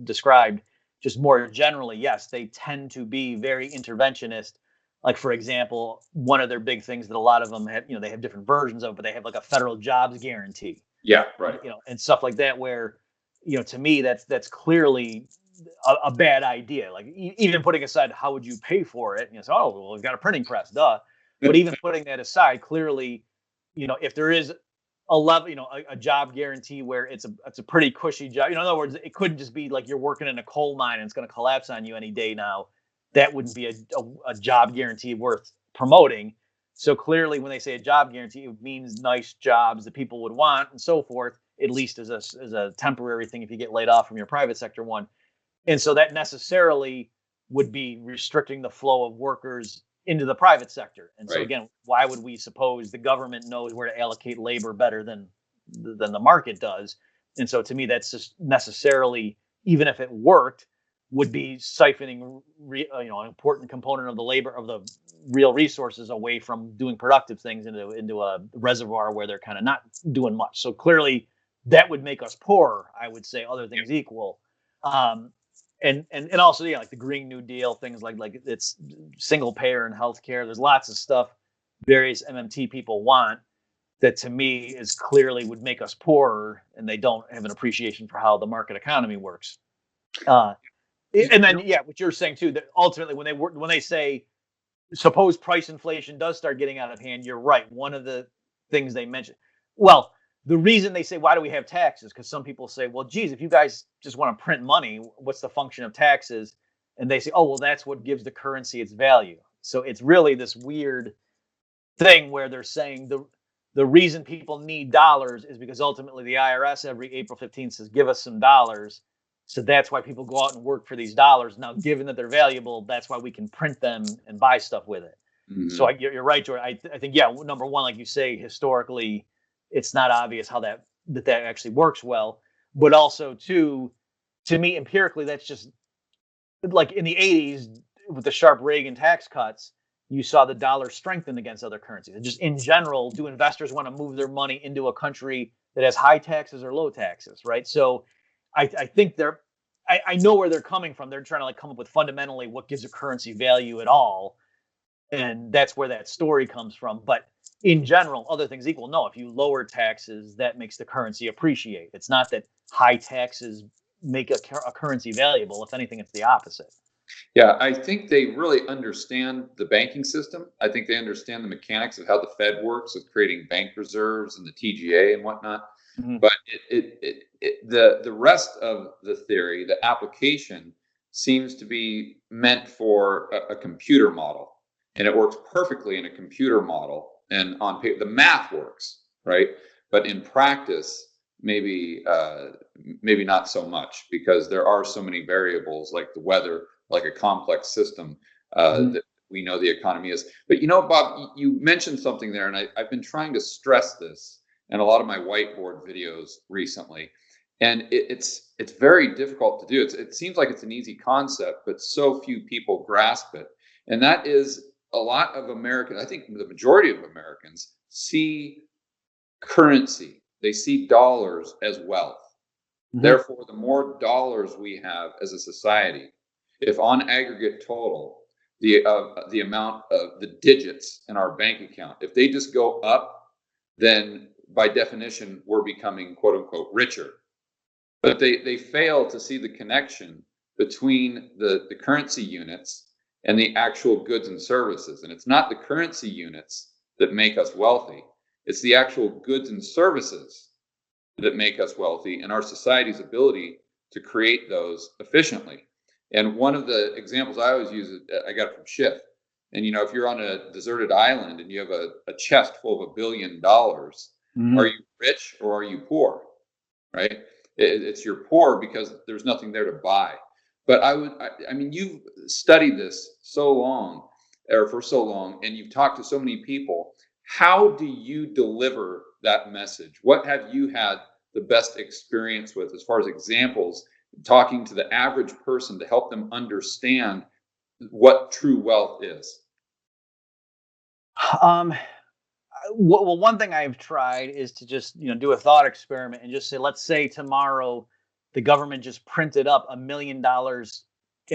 described, just more generally, yes, they tend to be very interventionist. Like, for example, one of their big things that a lot of them have, they have different versions of, but they have like a federal jobs guarantee. Yeah, right. And stuff like that, where, to me, that's clearly a bad idea. Like, even putting aside how would you pay for it, so, oh, well, we've got a printing press, duh. But even putting that aside, clearly, if there is a level, a job guarantee where it's a pretty cushy job. In other words, it couldn't just be like you're working in a coal mine and it's going to collapse on you any day now. That wouldn't be a job guarantee worth promoting. So clearly, when they say a job guarantee, it means nice jobs that people would want and so forth, at least as a temporary thing if you get laid off from your private sector one. And so that necessarily would be restricting the flow of workers into the private sector. And so again, why would we suppose the government knows where to allocate labor better than the market does? And so to me, that's just necessarily, even if it worked, would be siphoning an important component of the labor, of the real resources, away from doing productive things into a reservoir where they're kind of not doing much. So clearly that would make us poorer, I would say, other things equal. And also, yeah, like the Green New Deal, things like it's single payer in healthcare. There's lots of stuff various MMT people want that, to me, is clearly would make us poorer, and they don't have an appreciation for how the market economy works. And then, yeah, what you're saying too, that ultimately when they say, suppose price inflation does start getting out of hand, you're right. One of the things they mentioned, well, the reason they say, why do we have taxes? Because some people say, well, geez, if you guys just want to print money, what's the function of taxes? And they say, oh, well, that's what gives the currency its value. So it's really this weird thing where they're saying the reason people need dollars is because ultimately the IRS every April 15th says, give us some dollars. So that's why people go out and work for these dollars. Now, given that they're valuable, that's why we can print them and buy stuff with it. Mm-hmm. So you're right, Jordan. I think, yeah, number one, like you say, historically, it's not obvious how that actually works well. But also, too, to me, empirically, that's just like in the 80s with the sharp Reagan tax cuts, you saw the dollar strengthen against other currencies. And just in general, do investors want to move their money into a country that has high taxes or low taxes, right? So I think I know where they're coming from. They're trying to come up with fundamentally what gives a currency value at all. And that's where that story comes from. But in general, other things equal, no, if you lower taxes, that makes the currency appreciate. It's not that high taxes make a currency valuable. If anything, it's the opposite. Yeah, I think they really understand the banking system. I think they understand the mechanics of how the Fed works with creating bank reserves and the TGA and whatnot. Mm-hmm. But the rest of the theory, the application, seems to be meant for a computer model, and it works perfectly in a computer model. And on paper, the math works, right? But in practice, maybe not so much, because there are so many variables like the weather, like a complex system that we know the economy is. But Bob, you mentioned something there, and I've been trying to stress this in a lot of my whiteboard videos recently. And it's very difficult to do. It seems like it's an easy concept, but so few people grasp it. And that is, a lot of Americans, I think the majority of Americans, see currency. They see dollars as wealth. Mm-hmm. Therefore, the more dollars we have as a society, if on aggregate total, the amount of the digits in our bank account, if they just go up, then by definition, we're becoming quote unquote richer. But they fail to see the connection between the currency units and the actual goods and services. And it's not the currency units that make us wealthy. It's the actual goods and services that make us wealthy, and our society's ability to create those efficiently. And one of the examples I always use, I got it from Schiff. And, if you're on a deserted island and you have a chest full of $1 billion, are you rich or are you poor? Right? It's you're poor because there's nothing there to buy. But I mean, you've studied this for so long, and you've talked to so many people. How do you deliver that message? What have you had the best experience with as far as examples, talking to the average person to help them understand what true wealth is? Well, one thing I've tried is to just, do a thought experiment and just say, let's say tomorrow the government just printed up $1 million in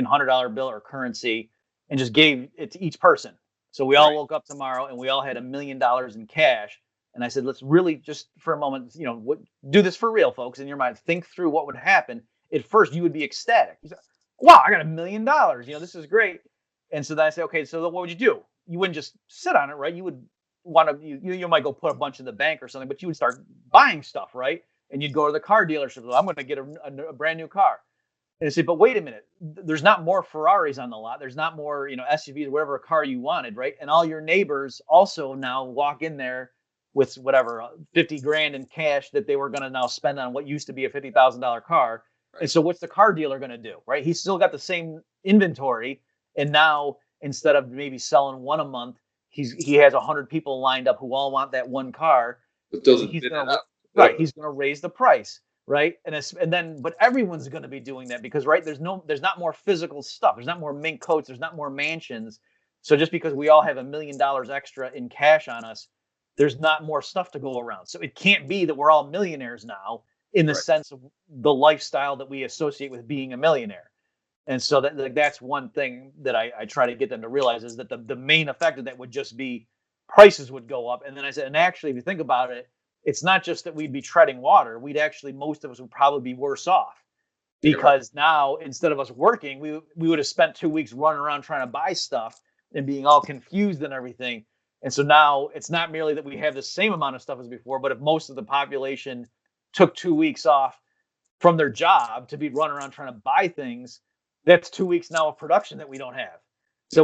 $100 bill or currency and just gave it to each person. So we all woke up tomorrow and we all had $1 million in cash. And I said, let's really just for a moment, do this for real, folks, in your mind. Think through what would happen. At first, you would be ecstatic. You say, wow, I got $1 million. This is great. And so then I say, okay, so what would you do? You wouldn't just sit on it, right? You would want to, you might go put a bunch in the bank or something, but you would start buying stuff, right? And you'd go to the car dealership. Well, I'm going to get a brand new car. And I say, but wait a minute, there's not more Ferraris on the lot. There's not more, SUVs, whatever car you wanted, right? And all your neighbors also now walk in there with whatever, 50 grand in cash that they were going to now spend on what used to be a $50,000 car. Right. And so what's the car dealer going to do, right? He's still got the same inventory. And now instead of maybe selling one a month, he has 100 people lined up who all want that one car. He's going to raise the price, right? But everyone's going to be doing that because, right, there's not more physical stuff. There's not more mink coats. There's not more mansions. So just because we all have $1 million extra in cash on us, there's not more stuff to go around. So it can't be that we're all millionaires now in the sense of the lifestyle that we associate with being a millionaire. And so that's one thing that I try to get them to realize is that the main effect of that would just be prices would go up. And then I said, and actually, if you think about it, it's not just that we'd be treading water. Most of us would probably be worse off because now instead of us working, we would have spent 2 weeks running around trying to buy stuff and being all confused and everything. And so now it's not merely that we have the same amount of stuff as before, but if most of the population took 2 weeks off from their job to be running around trying to buy things, that's 2 weeks now of production that we don't have. So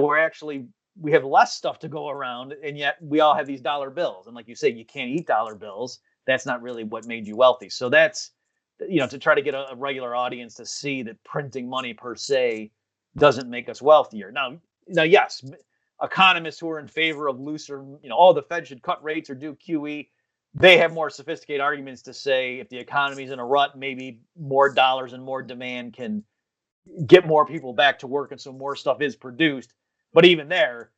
we have less stuff to go around, and yet we all have these dollar bills. And like you say, you can't eat dollar bills. That's not really what made you wealthy. So that's, to try to get a regular audience to see that printing money per se doesn't make us wealthier. Now, yes, economists who are in favor of looser, the Fed should cut rates or do QE, they have more sophisticated arguments to say if the economy's in a rut, maybe more dollars and more demand can get more people back to work, and so more stuff is produced. But even there,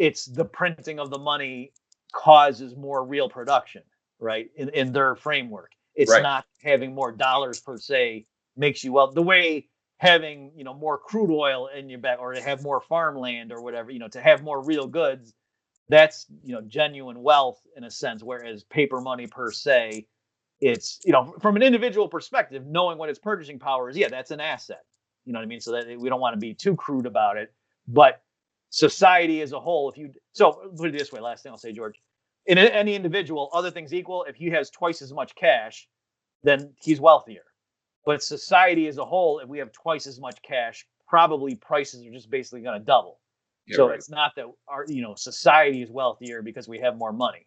it's the printing of the money causes more real production, right? In their framework, it's Right. not having more dollars per se makes you well. The way having more crude oil in your back, or to have more farmland or whatever, to have more real goods, that's genuine wealth in a sense. Whereas paper money per se, it's from an individual perspective, knowing what its purchasing power is, yeah, that's an asset. You know what I mean? So that we don't want to be too crude about it, but society as a whole, so put it this way, last thing I'll say, George, in any individual, other things equal, if he has twice as much cash, then he's wealthier. But society as a whole, if we have twice as much cash, probably prices are just basically going to double. Yeah, So right. it's not that our society is wealthier because we have more money.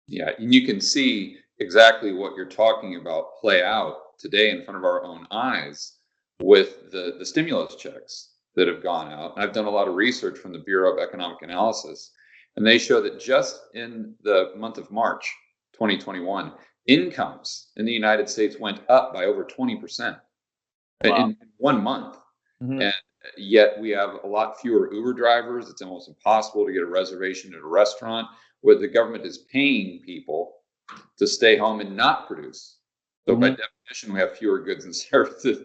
Yeah, and you can see exactly what you're talking about play out today in front of our own eyes with the stimulus checks that have gone out. And I've done a lot of research from the Bureau of Economic Analysis, and they show that just in the month of March 2021, incomes in the United States went up by over 20% in 1 month. Mm-hmm. And yet we have a lot fewer Uber drivers. It's almost impossible to get a reservation at a restaurant, where the government is paying people to stay home and not produce. So by definition, we have fewer goods and services.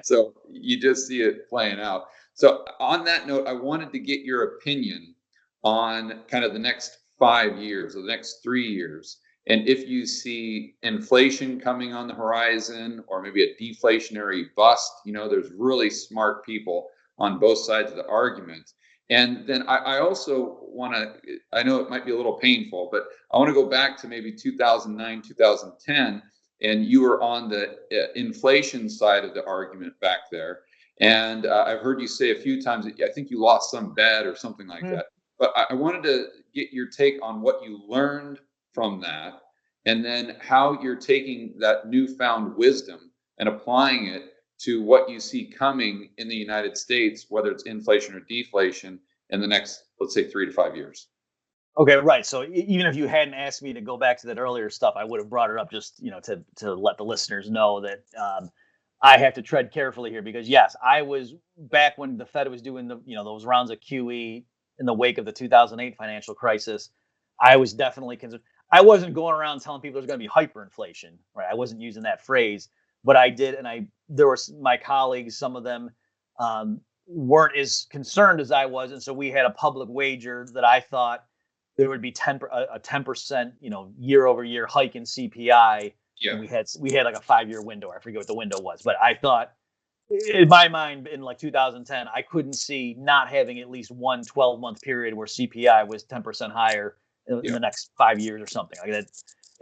So you just see it playing out. So on that note, I wanted to get your opinion on kind of the next 5 years or the next 3 years. And if you see inflation coming on the horizon, or maybe a deflationary bust. There's really smart people on both sides of the argument. And then I also want to, I know it might be a little painful, but I want to go back to maybe 2009, 2010. And you were on the inflation side of the argument back there. And I've heard you say a few times that I think you lost some bet or something like that. But I wanted to get your take on what you learned from that, and then how you're taking that newfound wisdom and applying it to what you see coming in the United States, whether it's inflation or deflation, in the next, let's say, 3 to 5 years. Okay, right. So even if you hadn't asked me to go back to that earlier stuff, I would have brought it up just to let the listeners know that I have to tread carefully here, because yes, I was back when the Fed was doing those rounds of QE in the wake of the 2008 financial crisis. I was definitely concerned. I wasn't going around telling people there's going to be hyperinflation, right? I wasn't using that phrase, but I did, and there were my colleagues, some of them weren't as concerned as I was, and so we had a public wager that I thought there would be a 10% year over year hike in CPI. Yeah. And we had like a 5-year window. I forget what the window was, but I thought, in my mind, in like 2010, I couldn't see not having at least one 12-month period where CPI was 10% higher in the next 5 years or something like that.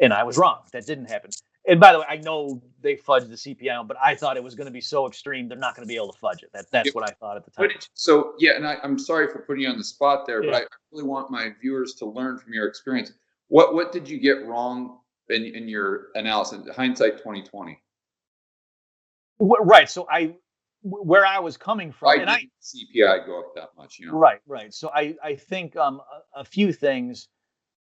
And I was wrong. That didn't happen. And by the way, I know they fudged the CPI, but I thought it was going to be so extreme they're not going to be able to fudge it. That's what I thought at the time. So yeah, and I'm sorry for putting you on the spot there, but I really want my viewers to learn from your experience. What did you get wrong in your analysis? Hindsight 2020. Right. So where I was coming from, why did CPI go up that much? Right. So I think a few things.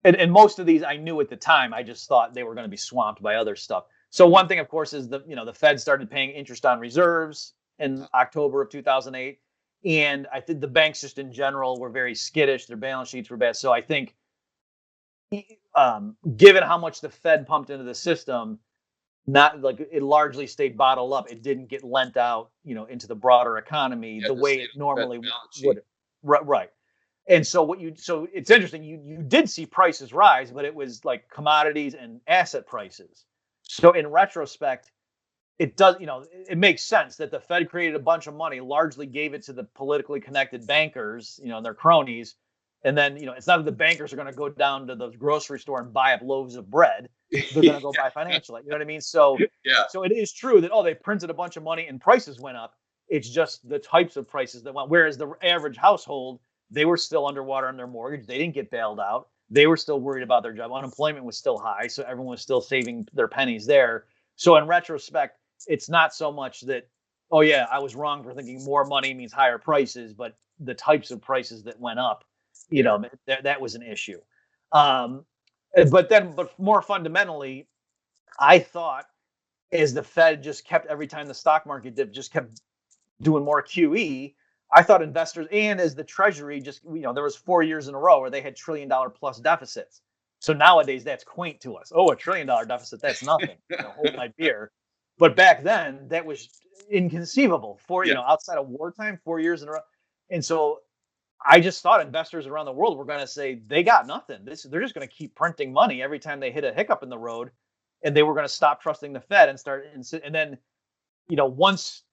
And most of these I knew at the time. I just thought they were going to be swamped by other stuff. So one thing, of course, is the Fed started paying interest on reserves in October of 2008, and I think the banks just in general were very skittish. Their balance sheets were bad. So I think, given how much the Fed pumped into the system, not like it largely stayed bottled up. It didn't get lent out, into the broader economy the way it normally would. Right. And so it's interesting. You did see prices rise, but it was like commodities and asset prices. So in retrospect, it does, it makes sense that the Fed created a bunch of money, largely gave it to the politically connected bankers, and their cronies. And then, it's not that the bankers are going to go down to the grocery store and buy up loaves of bread. They're going to go buy financial. You know what I mean? So, So it is true that, they printed a bunch of money and prices went up. It's just the types of prices that went. Whereas the average household, they were still underwater on their mortgage. They didn't get bailed out. They were still worried about their job. Unemployment was still high. So everyone was still saving their pennies there. So in retrospect, it's not so much that, I was wrong for thinking more money means higher prices, but the types of prices that went up, that was an issue. But more fundamentally, I thought as the Fed just kept, every time the stock market dipped, just kept doing more QE, I thought investors, and as the Treasury, just there was 4 years in a row where they had $1 trillion plus deficits. So nowadays that's quaint to us. Oh, $1 trillion deficit, that's nothing. Hold my beer. But back then that was inconceivable for outside of wartime, 4 years in a row. And so I just thought investors around the world were going to say they got nothing. They're just going to keep printing money every time they hit a hiccup in the road, and they were going to stop trusting the Fed and start. And then, once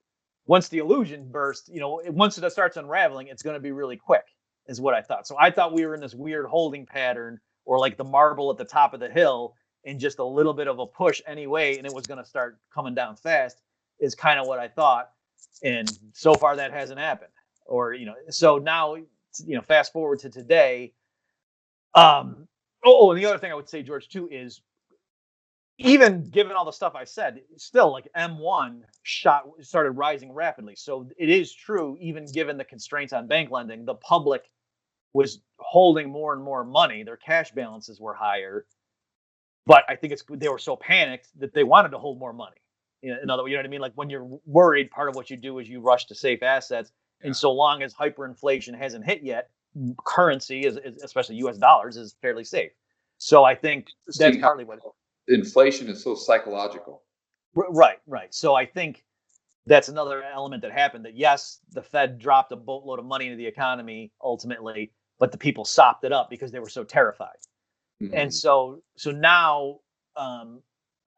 the illusion bursts, once it starts unraveling, it's going to be really quick, is what I thought. So I thought we were in this weird holding pattern, or like the marble at the top of the hill, and just a little bit of a push anyway, and it was going to start coming down fast, is kind of what I thought. And so far that hasn't happened. Or, so now, fast forward to today. And the other thing I would say, George, too, is even given all the stuff I said, still like M1 started rising rapidly. So it is true, even given the constraints on bank lending, the public was holding more and more money. Their cash balances were higher. But I think they were so panicked that they wanted to hold more money. In other words, you know what I mean? Like when you're worried, part of what you do is you rush to safe assets. And so long as hyperinflation hasn't hit yet, currency, especially U.S. dollars, is fairly safe. So I think that's partly what inflation is so psychological. Right. So I think that's another element that happened. That yes, the Fed dropped a boatload of money into the economy ultimately, but the people sopped it up because they were so terrified. Mm-hmm. And so now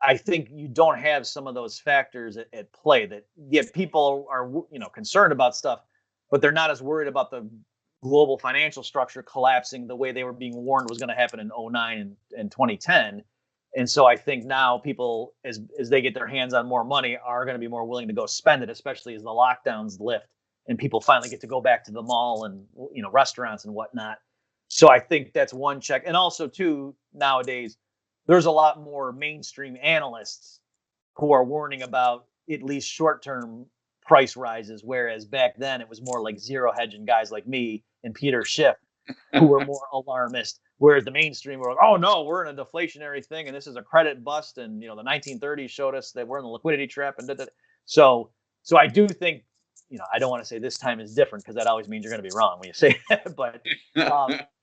I think you don't have some of those factors at play. That people are concerned about stuff, but they're not as worried about the global financial structure collapsing the way they were being warned was going to happen in 2009 and 2010. And so I think now people, as they get their hands on more money, are going to be more willing to go spend it, especially as the lockdowns lift and people finally get to go back to the mall and restaurants and whatnot. So I think that's one check. And also, too, nowadays, there's a lot more mainstream analysts who are warning about at least short-term price rises, whereas back then it was more like zero hedging guys like me and Peter Schiff who were more alarmist, whereas the mainstream were like, oh no, we're in a deflationary thing and this is a credit bust, and the 1930s showed us that we're in the liquidity trap, and so I do think I don't want to say this time is different, because that always means you're going to be wrong when you say that, but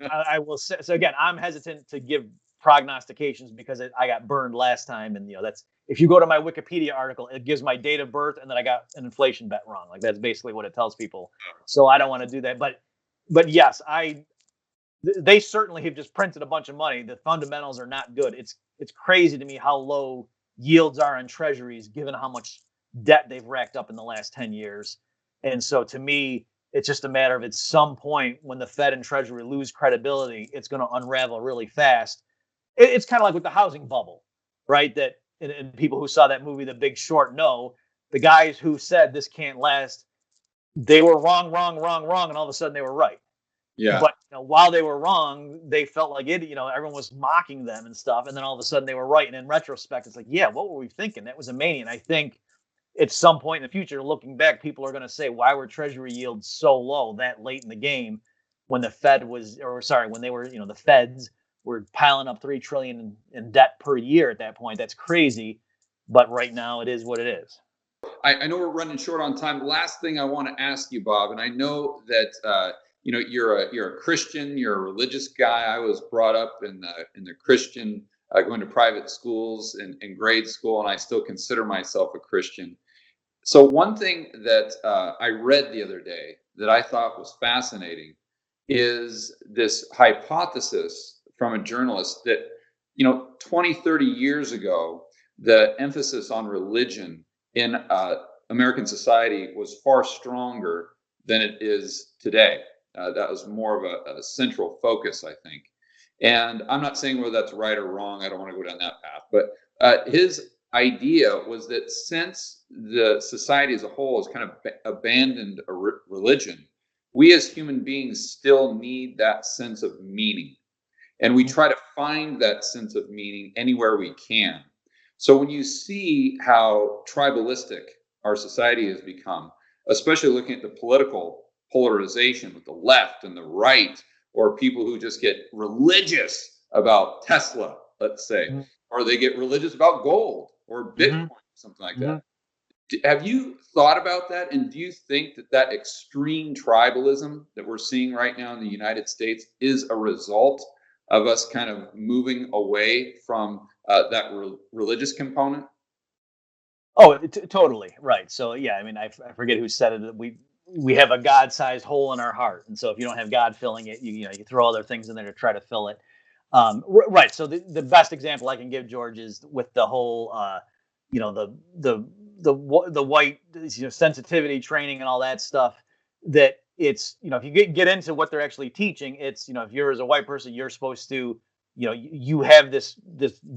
I will say, so again, I'm hesitant to give prognostications because I got burned last time, and that's, if you go to my Wikipedia article, it gives my date of birth and then I got an inflation bet wrong. Like that's basically what it tells people. So I don't want to do that, but yes, they certainly have just printed a bunch of money. The fundamentals are not good. It's crazy to me how low yields are on treasuries given how much debt they've racked up in the last 10 years. And so to me, it's just a matter of, at some point when the Fed and Treasury lose credibility, it's going to unravel really fast. It's kind of like with the housing bubble, right? That and people who saw that movie, The Big Short, know the guys who said this can't last, they were wrong, and all of a sudden they were right. Yeah. But while they were wrong, they felt like it. Everyone was mocking them and stuff, and then all of a sudden they were right. And in retrospect, it's like, yeah, what were we thinking? That was a mania. And I think at some point in the future, looking back, people are going to say, why were Treasury yields so low that late in the game, when the Fed was, when they were, the Feds were piling up $3 trillion in debt per year at that point. That's crazy. But right now it is what it is. I know we're running short on time. Last thing I want to ask you, Bob, and I know that you're a Christian, you're a religious guy. I was brought up in the Christian, going to private schools and grade school, and I still consider myself a Christian. So one thing that I read the other day that I thought was fascinating is this hypothesis from a journalist that 20, 30 years ago, the emphasis on religion in American society was far stronger than it is today. That was more of a central focus, I think. And I'm not saying whether that's right or wrong. I don't want to go down that path. But his idea was that since the society as a whole has kind of abandoned a religion, we as human beings still need that sense of meaning. And we try to find that sense of meaning anywhere we can. So when you see how tribalistic our society has become, especially looking at the political polarization with the left and the right, or people who just get religious about Tesla, let's say, or they get religious about gold or Bitcoin, something like that. Have you thought about that? And do you think that that extreme tribalism that we're seeing right now in the United States is a result of us kind of moving away from that religious component? Oh, totally right. So yeah, I mean, I forget who said it. That we have a God-sized hole in our heart, and so if you don't have God filling it, you know you throw other things in there to try to fill it. Right. So the best example I can give, George, is with the whole, you know, the white, you know, sensitivity training and all that stuff. That it's, you know, if you get into what they're actually teaching, it's, you know, if you're as a white person, you're supposed to, you know, you have this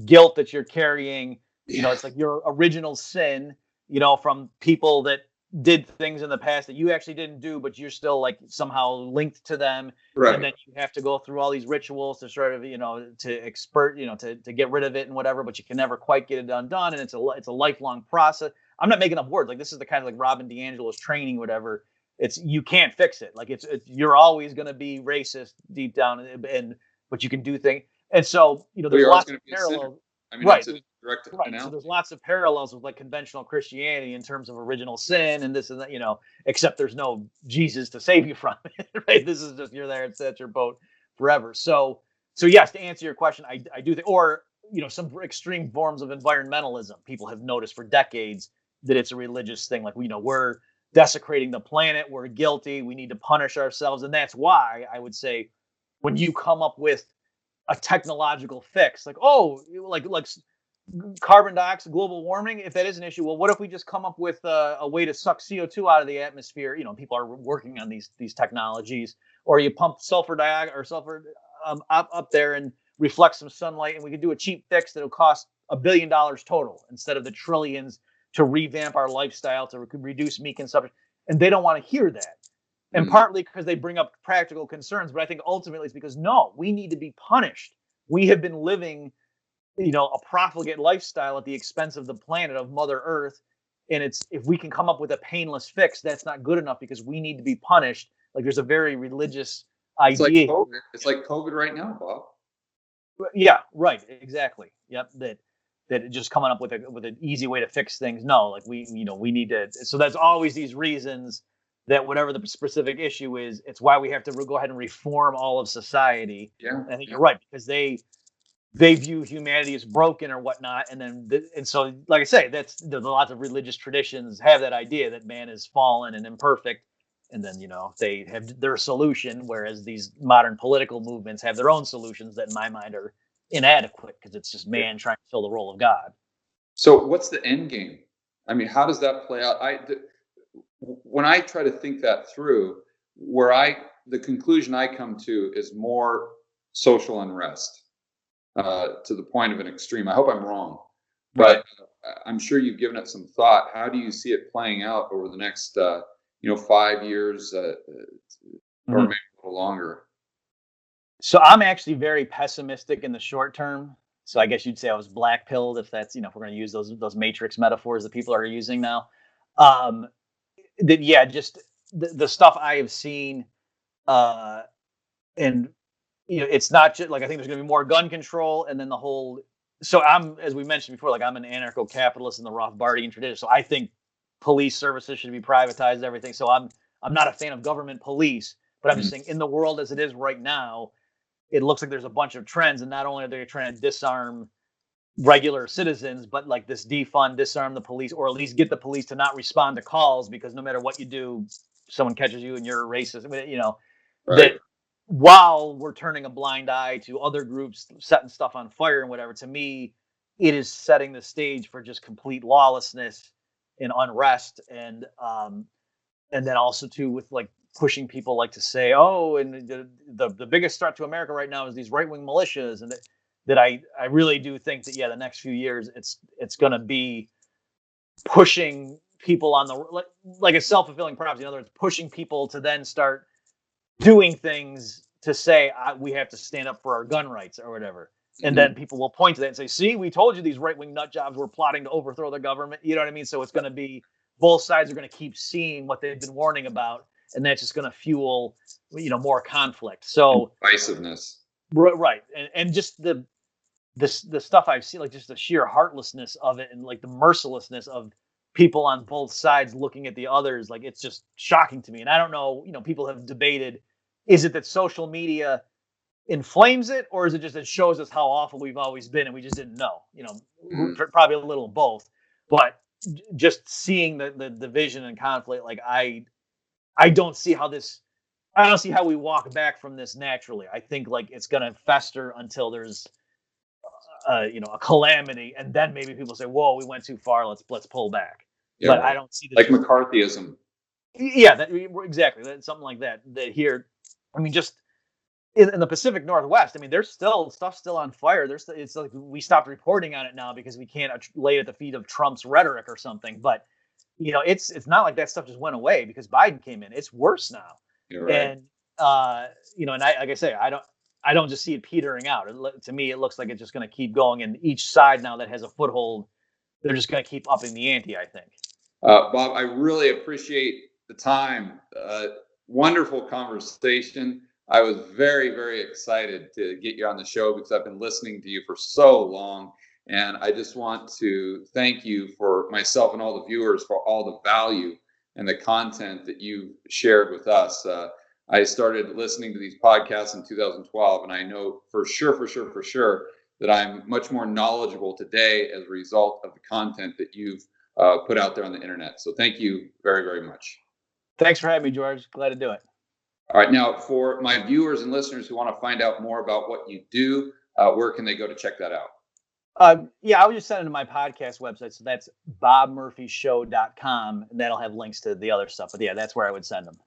guilt that you're carrying. You know, Yeah. it's like your original sin, you know, from people that did things in the past that you actually didn't do, but you're still like somehow linked to them. And Right. then you have to go through all these rituals to sort of, you know, to expert, you know, to get rid of it and whatever, but you can never quite get it undone. And it's a lifelong process. I'm not making up words. Like, this is the kind of like Robin DiAngelo's training, whatever. It's, you can't fix it. Like, it's you're always going to be racist deep down, and but you can do things. And so, you know, But there's you're always lots of going to be a sinner. parallels. I mean, Right. that's a direct Right. So there's analogy. lots of parallels with like conventional Christianity in terms of original sin and this and that, you know, except there's no Jesus to save you from it. Right. This is just, you're there and set your boat forever. So yes, to answer your question, I do think, or, you know, some extreme forms of environmentalism. People have noticed for decades that it's a religious thing. Like, you know, we're desecrating the planet, we're guilty, we need to punish ourselves. And that's why I would say when you come up with a technological fix, like, oh, like carbon dioxide, global warming, if that is an issue, well, what if we just come up with a way to suck CO2 out of the atmosphere? You know, people are working on these technologies, or you pump sulfur dioxide or sulfur up there and reflect some sunlight, and we could do a cheap fix that'll cost $1 billion total instead of the trillions to revamp our lifestyle to reduce meat consumption. And they don't want to hear that. And Mm. partly because they bring up practical concerns, but I think ultimately it's because no, we need to be punished. We have been living, you know, a profligate lifestyle at the expense of the planet, of Mother Earth. And it's, if we can come up with a painless fix, that's not good enough because we need to be punished. Like, there's a very religious It's like idea. COVID. It's like COVID right now, Bob. Yeah, right, exactly. Yep, that just coming up with an easy way to fix things. No, like, we, you know, we need to. So there's always these reasons that whatever the specific issue is, it's why we have to go ahead and reform all of society. Yeah. And I think Yeah. you're right, because they view humanity as broken or whatnot, and then and so, like I say, that's, there's lots of religious traditions have that idea that man is fallen and imperfect, and then, you know, they have their solution, whereas these modern political movements have their own solutions that in my mind are inadequate because it's just Yeah. man trying to fill the role of God. So what's the end game? I mean, how does that play out? When I try to think that through, the conclusion I come to is more social unrest, to the point of an extreme. I hope I'm wrong, Right. but I'm sure you've given it some thought. How do you see it playing out over the next, 5 years, or Mhm. maybe a little longer? So I'm actually very pessimistic in the short term. So I guess you'd say I was black pilled, if that's, you know, if we're going to use those matrix metaphors that people are using now. Um, that, yeah, just the stuff I have seen, uh, and, you know, it's not just like, I think there's going to be more gun control, and then the whole. So I'm, as we mentioned before, like, I'm an anarcho-capitalist in the Rothbardian tradition. So I think police services should be privatized, everything. So I'm not a fan of government police, but I'm just Mm. saying, in the world as it is right now, it looks like there's a bunch of trends, and not only are they trying to disarm regular citizens, but like this defund, disarm the police, or at least get the police to not respond to calls, because no matter what you do, someone catches you and you're a racist. You know, that Right. while we're turning a blind eye to other groups setting stuff on fire and whatever, to me, it is setting the stage for just complete lawlessness and unrest, and then also too with like pushing people like to say, oh, and the biggest threat to America right now is these right wing militias, and that I really do think that, yeah, the next few years it's going to be pushing people on the, like a self fulfilling prophecy. In other words, pushing people to then start doing things to say, we have to stand up for our gun rights or whatever. And Mhm. then people will point to that and say, see, we told you these right wing nut jobs were plotting to overthrow the government. You know what I mean? So it's going to be, both sides are going to keep seeing what they've been warning about. And that's just going to fuel, you know, more conflict. And So, divisiveness. right. And just the stuff I've seen, like just the sheer heartlessness of it, and like the mercilessness of people on both sides looking at the others, like it's just shocking to me. And I don't know, people have debated, is it that social media inflames it, or is it just it shows us how awful we've always been and we just didn't know? Probably a little of both. But just seeing the division and conflict, like I don't see how we walk back from this naturally. I think like it's gonna fester until there's a calamity, and then maybe people say, "Whoa, we went too far. Let's pull back." Yeah, but right. I don't see like McCarthyism. Yeah, exactly. That's something like that. That here, I mean, just in the Pacific Northwest, I mean, there's stuff still on fire. It's like we stopped reporting on it now because we can't lay it at the feet of Trump's rhetoric or something. But it's not like that stuff just went away because Biden came in. It's worse now. You're right. And and I, like I say, I don't just see it petering out. To me, it looks like it's just going to keep going, and each side now that has a foothold, they're just going to keep upping the ante, I think. Bob, I really appreciate the time. Wonderful conversation. I was very, very excited to get you on the show because I've been listening to you for so long. And I just want to thank you for myself and all the viewers for all the value and the content that you shared with us. I started listening to these podcasts in 2012, and I know for sure that I'm much more knowledgeable today as a result of the content that you've put out there on the internet. So thank you very, very much. Thanks for having me, George. Glad to do it. All right. Now, for my viewers and listeners who want to find out more about what you do, where can they go to check that out? I was just sending to my podcast website. So that's bobmurphyshow.com, and that'll have links to the other stuff. But yeah, that's where I would send them.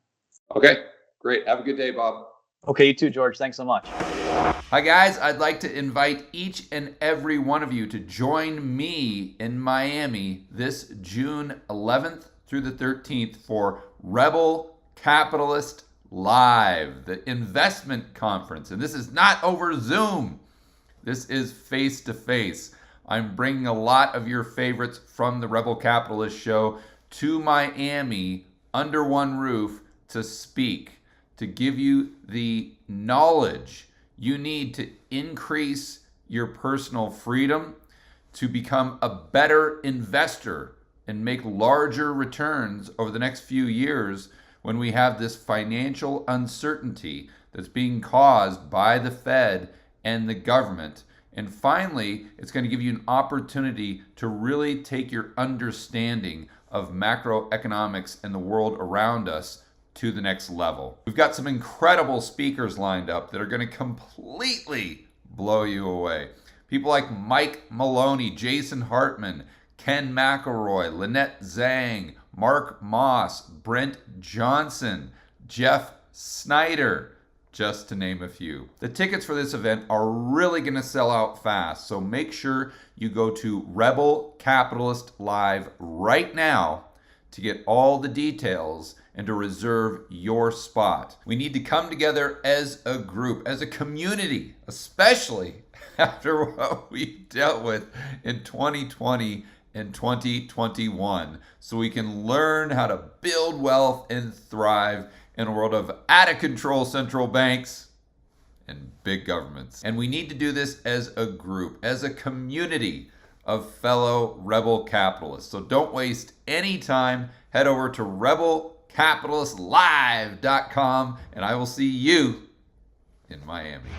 Okay, great. Have a good day, Bob. Okay, you too, George. Thanks so much. Hi, guys. I'd like to invite each and every one of you to join me in Miami this June 11th through the 13th for Rebel Capitalist Live, the investment conference. And this is not over Zoom. This is face-to-face. I'm bringing a lot of your favorites from the Rebel Capitalist Show to Miami under one roof to speak, to give you the knowledge you need to increase your personal freedom, to become a better investor and make larger returns over the next few years when we have this financial uncertainty that's being caused by the Fed and the government. And finally, it's going to give you an opportunity to really take your understanding of macroeconomics and the world around us to the next level. We've got some incredible speakers lined up that are going to completely blow you away. People like Mike Maloney, Jason Hartman, Ken McElroy, Lynette Zhang, Mark Moss, Brent Johnson, Jeff Snider, just to name a few. The tickets for this event are really going to sell out fast, so make sure you go to Rebel Capitalist Live right now to get all the details and to reserve your spot. We need to come together as a group, as a community, especially after what we dealt with in 2020 and 2021, so we can learn how to build wealth and thrive in a world of out-of-control central banks and big governments. And we need to do this as a group, as a community of fellow rebel capitalists. So don't waste any time. Head over to rebelcapitalistlive.com, and I will see you in Miami.